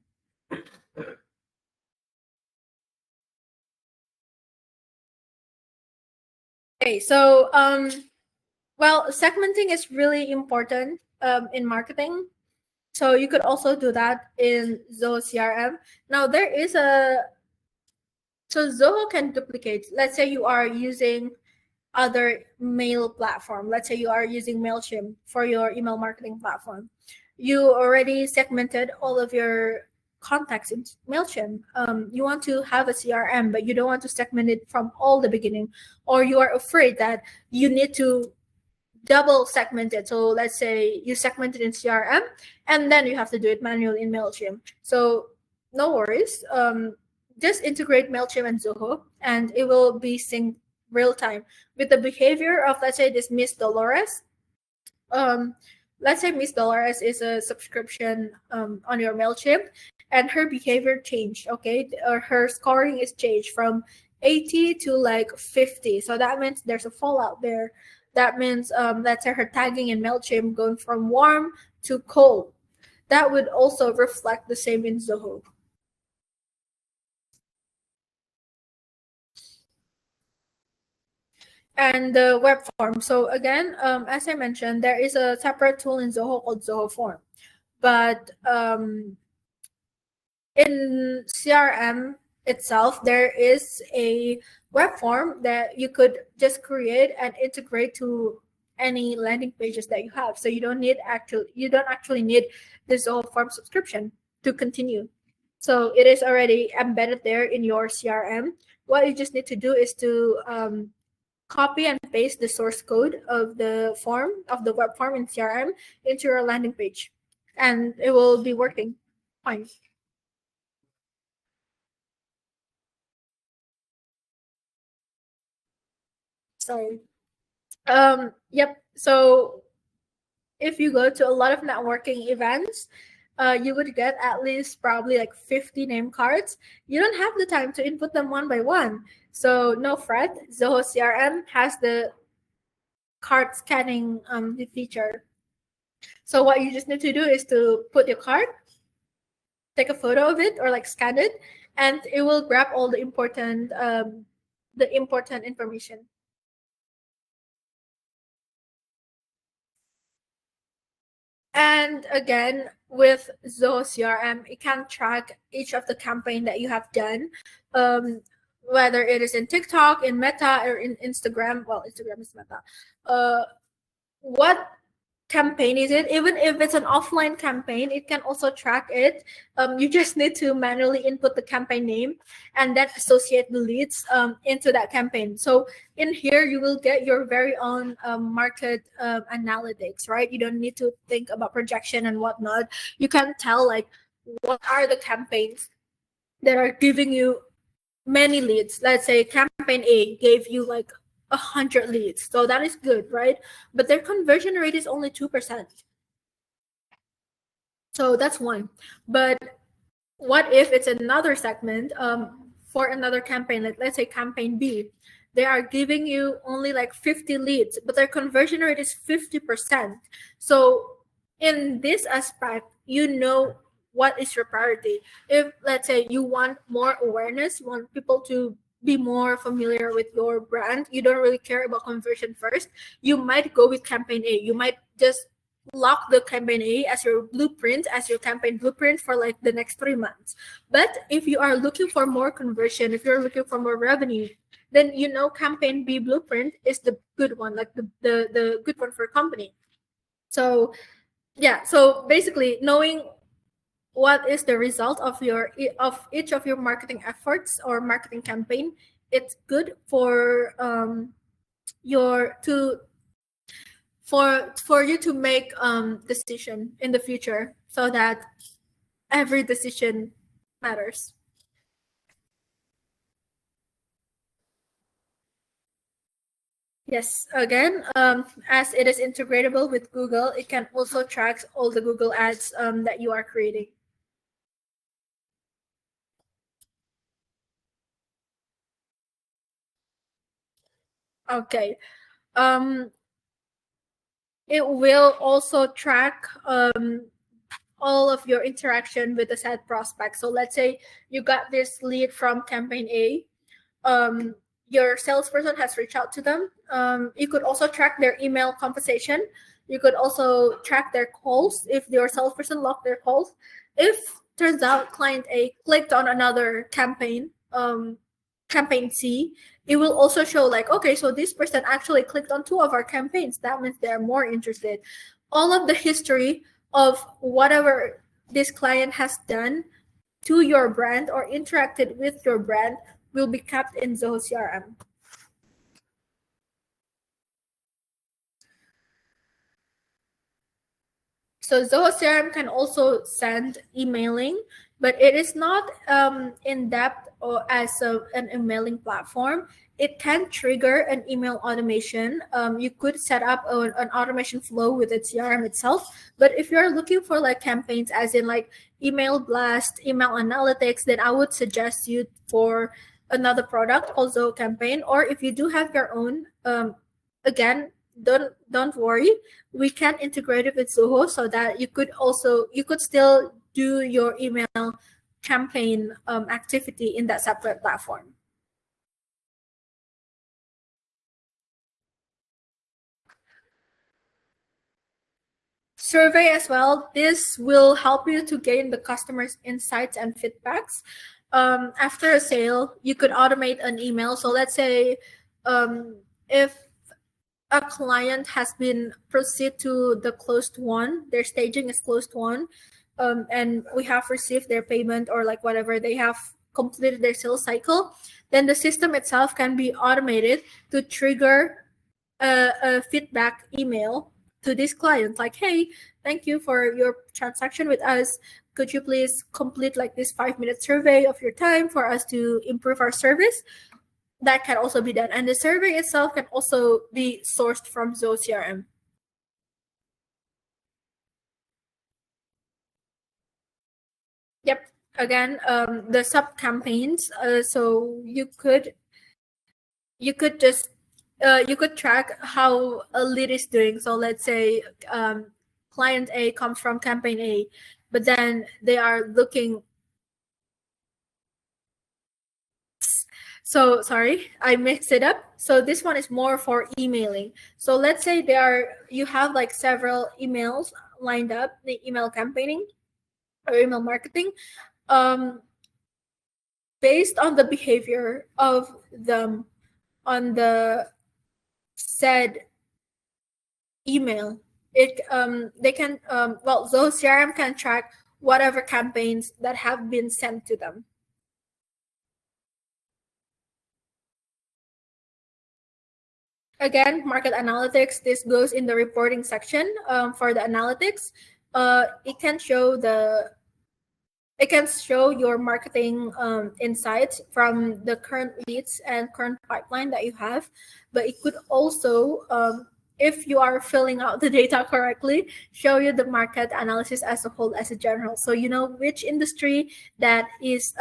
Okay, so well, segmenting is really important in marketing. So you could also do that in Zoho CRM. Now so Zoho can duplicate. Let's say you are using other mail platform. Let's say you are using MailChimp for your email marketing platform. You already segmented all of your contacts in MailChimp. You want to have a CRM, but you don't want to segment it from all the beginning, or you are afraid that you need to double segment it. So let's say you segment it in CRM, and then you have to do it manually in MailChimp. So no worries. Just integrate MailChimp and Zoho, and it will be synced real time with the behavior of, let's say, this Miss Dolores. Let's say Miss Dolores is a subscription on your MailChimp, and her behavior changed, okay? Or her scoring is changed from 80 to like 50. So that means there's a fallout there. That means, let's say her tagging in MailChimp going from warm to cold. That would also reflect the same in Zoho. And the web form. So again, as I mentioned, there is a separate tool in Zoho called Zoho Form. But in CRM itself, there is a web form that you could just create and integrate to any landing pages that you have. So you don't actually need the Zoho Form subscription to continue. So it is already embedded there in your CRM. What you just need to do is to copy and paste the source code of the web form in CRM into your landing page, and it will be working fine. Sorry. Yep. So if you go to a lot of networking events, you would get at least probably like 50 name cards. You don't have the time to input them one by one. So no fret, Zoho CRM has the card scanning the feature. So what you just need to do is to put your card, take a photo of it or like scan it, and it will grab all the important information. And again, with Zoho CRM, it can track each of the campaign that you have done, whether it is in TikTok, in Meta, or in Instagram. Well, Instagram is Meta. What campaign is it? Even if it's an offline campaign, it can also track it. You just need to manually input the campaign name and then associate the leads into that campaign. So in here, you will get your very own market analytics, right? You don't need to think about projection and whatnot. You can tell like what are the campaigns that are giving you many leads. Let's say campaign A gave you like 100 leads, so that is good, right? But their conversion rate is only 2%. So that's one. But what if it's another segment for another campaign, like let's say campaign B, they are giving you only like 50 leads, but their conversion rate is 50%. So in this aspect, you know what is your priority. If let's say you want more awareness, you want people to be more familiar with your brand, you don't really care about conversion first, you might go with campaign A. You might just lock the campaign A as your blueprint, as your campaign blueprint for like the next 3 months. But if you are looking for more conversion, if you're looking for more revenue, then you know campaign B blueprint is the good one, like the good one for a company. So yeah, so basically knowing what is the result of each of your marketing efforts or marketing campaign, it's good for for you to make decision in the future, so that every decision matters. Yes, again, as it is integratable with Google, it can also track all the Google ads that you are creating. Okay. It will also track all of your interaction with the said prospect. So let's say you got this lead from campaign A. Your salesperson has reached out to them. You could also track their email conversation. You could also track their calls if your salesperson locked their calls. If turns out client A clicked on another campaign, campaign C, it will also show like, okay, so this person actually clicked on 2 of our campaigns. That means they're more interested. All of the history of whatever this client has done to your brand or interacted with your brand will be kept in Zoho CRM. So Zoho CRM can also send emailing, but it is not in depth or as an emailing platform. It can trigger an email automation. You could set up an automation flow with its CRM itself. But if you're looking for like campaigns, as in like email blast, email analytics, then I would suggest you for another product called Zoho Campaign. Or if you do have your own, again, don't worry, we can integrate it with Zoho so that you could still do your email campaign activity in that separate platform. Survey as well. This will help you to gain the customers' insights and feedbacks. After a sale, you could automate an email. So let's say if a client has been proceed to the closed one, their staging is closed one, and we have received their payment or like whatever, they have completed their sales cycle, then the system itself can be automated to trigger a feedback email to this client like, hey, thank you for your transaction with us. Could you please complete like this 5-minute survey of your time for us to improve our service? That can also be done. And the survey itself can also be sourced from Zoho CRM. Yep. Again, the sub campaigns. So you could just you could track how a lead is doing. So let's say client A comes from campaign A, but then they are looking. So sorry, I mixed it up. So this one is more for emailing. So let's say you have like several emails lined up, the email campaigning or email marketing. Based on the behavior of them on the said email, they can Zoho CRM can track whatever campaigns that have been sent to them. Again, market analytics, this goes in the reporting section. For the analytics, it can show your marketing insights from the current leads and current pipeline that you have. But it could also, if you are filling out the data correctly, show you the market analysis as a whole, as a general. So you know which industry that is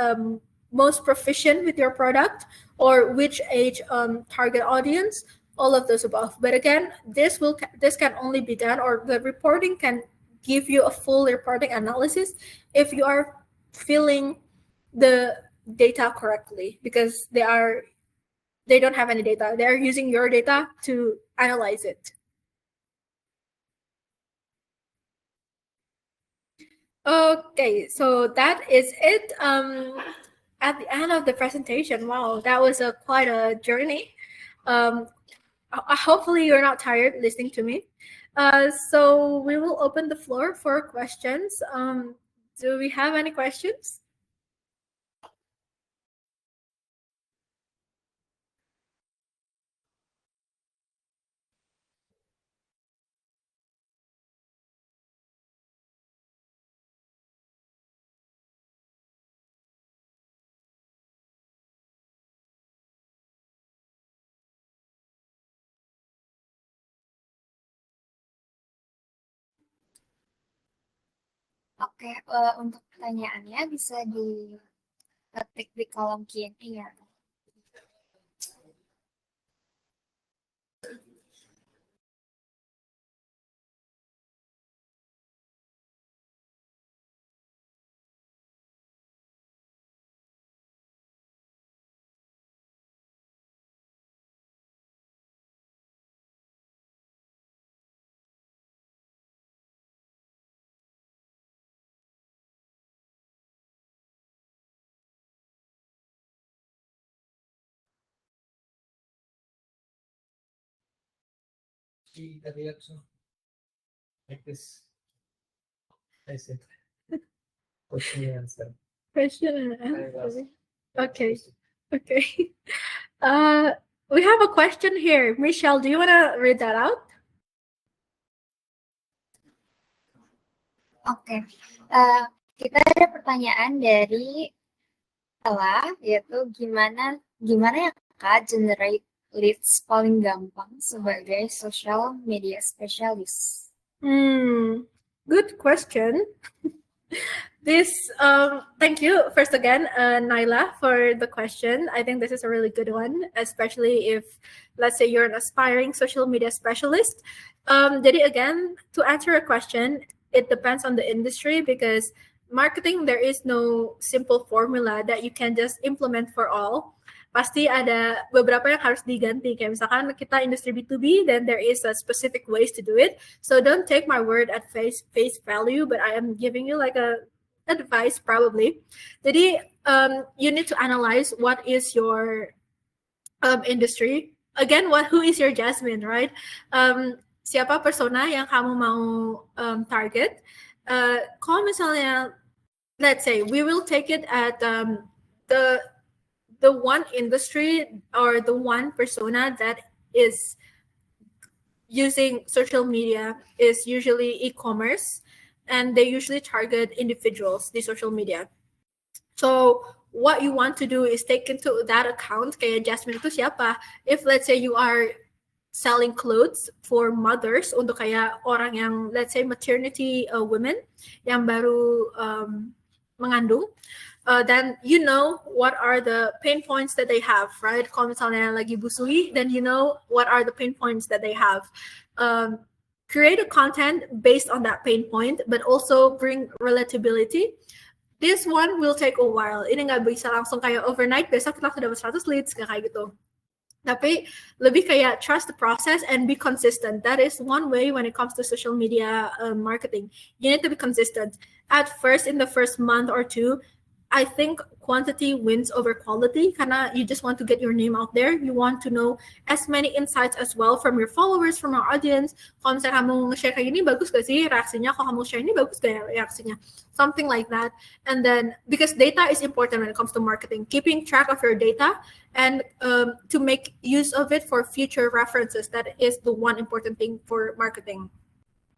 most proficient with your product, or which age target audience, all of those above. But again, this can only be done, or the reporting can give you a full reporting analysis if you are filling the data correctly, because they don't have any data. They're using your data to analyze it. Okay, so that is it. At the end of the presentation, wow, that was quite a journey. Hopefully you're not tired listening to me. So we will open the floor for questions. Do we have any questions? Oke, untuk pertanyaannya bisa diketik di kolom Q&A ya. the reaction like this. I said question and answer. Question and I was- answer. Okay. Okay. We have a question here. Michelle, do you want to read that out? Oke, kita ada pertanyaan dari Ella, yaitu gimana ya Kak generate leads paling gampang sebagai social media specialist? Good question. Thank you first again, Naila, for the question. I think this is a really good one, especially if, let's say, you're an aspiring social media specialist. Jadi again, to answer a question, it depends on the industry because marketing, there is no simple formula that you can just implement for all. Pasti ada beberapa yang harus diganti. Kayak misalkan kita industri B2B, then there is a specific ways to do it. So don't take my word at face value, but I am giving you like a advice probably. Jadi you need to analyze what is your industry. Again, who is your Jasmine, right? Siapa persona yang kamu mau target? Kalau misalnya, let's say we will take it at the one industry or the one persona that is using social media is usually e-commerce, and they usually target individuals di social media. So what you want to do is take into that account kayak Jasmine itu siapa. If let's say you are selling clothes for mothers untuk kayak orang yang let's say maternity women yang baru mengandung, then you know what are the pain points that they have, right? Kalau misalnya lagi busui, then you know what are the pain points that they have. Create a content based on that pain point, but also bring relatability. This one will take a while. Ini nggak bisa langsung kayak overnight, besok kita sudah dapat 100 leads, nggak kayak gitu. Tapi lebih kayak trust the process and be consistent. That is one way when it comes to social media marketing. You need to be consistent. At first, in the first month or two, I think quantity wins over quality karena you just want to get your name out there. You want to know as many insights as well from your followers, from our audience. Kalau misalnya kamu nge-share kayak gini, bagus gak sih reaksinya? Kalau kamu share ini, bagus gak ya reaksinya? Something like that. And then, because data is important when it comes to marketing, keeping track of your data and to make use of it for future references. That is the one important thing for marketing.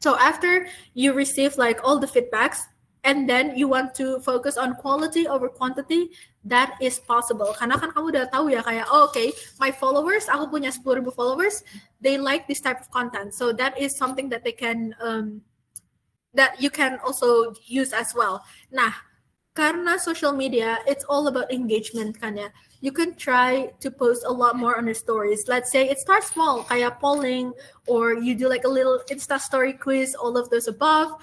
So after you receive like all the feedbacks, and then you want to focus on quality over quantity, that is possible. Karena kan kamu udah tahu ya kayak, oh, okay, my followers, aku punya 10,000 followers, they like this type of content. So that is something that they can, that you can also use as well. Nah, karena social media, it's all about engagement kan ya. You can try to post a lot more on your stories. Let's say it starts small, kayak polling, or you do like a little Insta story quiz, all of those above.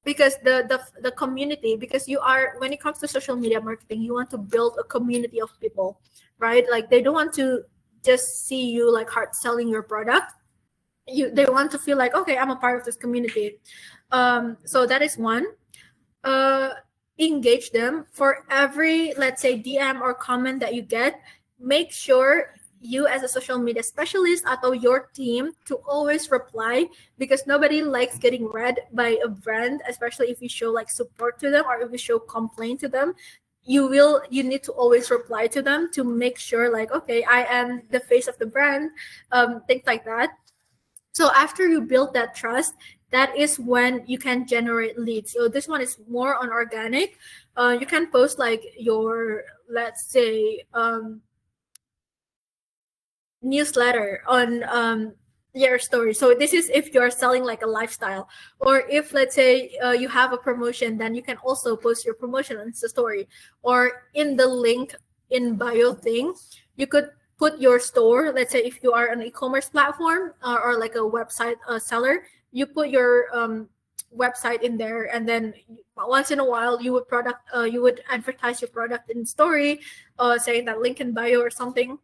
Because the community, because you are, when it comes to social media marketing, you want to build a community of people, right? Like they don't want to just see you like hard selling your product. They want to feel like, okay, I'm a part of this community. So that is one. Engage them. For every, let's say, DM or comment that you get, make sure you as a social media specialist atau your team to always reply, because nobody likes getting read by a brand, especially if you show like support to them or if you show complaint to them. You need to always reply to them to make sure like, okay, I am the face of the brand, things like that. So after you build that trust, that is when you can generate leads. So this one is more on organic. You can post like your, let's say, newsletter on your story. So this is if you're selling like a lifestyle, or if let's say you have a promotion, then you can also post your promotion on the story, or in the link in bio thing, you could put your store. Let's say if you are an e-commerce platform or like a website seller, you put your website in there, and then once in a while you would advertise your product in story, saying that link in bio or something.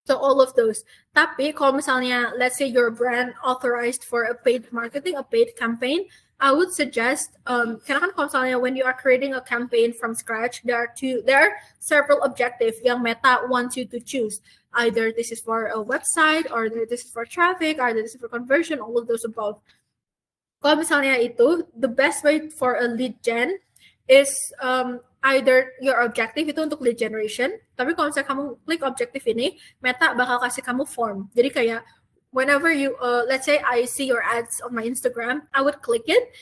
So all of those. Tapi kalau misalnya, let's say your brand authorized for a paid marketing, a paid campaign, I would suggest, karena kan kalau misalnya when you are creating a campaign from scratch, there are several objectives yang Meta wants you to choose. Either this is for a website, or this is for traffic, or this is for conversion, all of those above. Kalau misalnya itu, the best way for a lead gen is either your objective itu untuk lead generation, tapi kalau misalnya kamu klik objektif ini, Meta bakal kasih kamu form. Jadi kayak whenever you, let's say I see your ads on my Instagram, I would click it.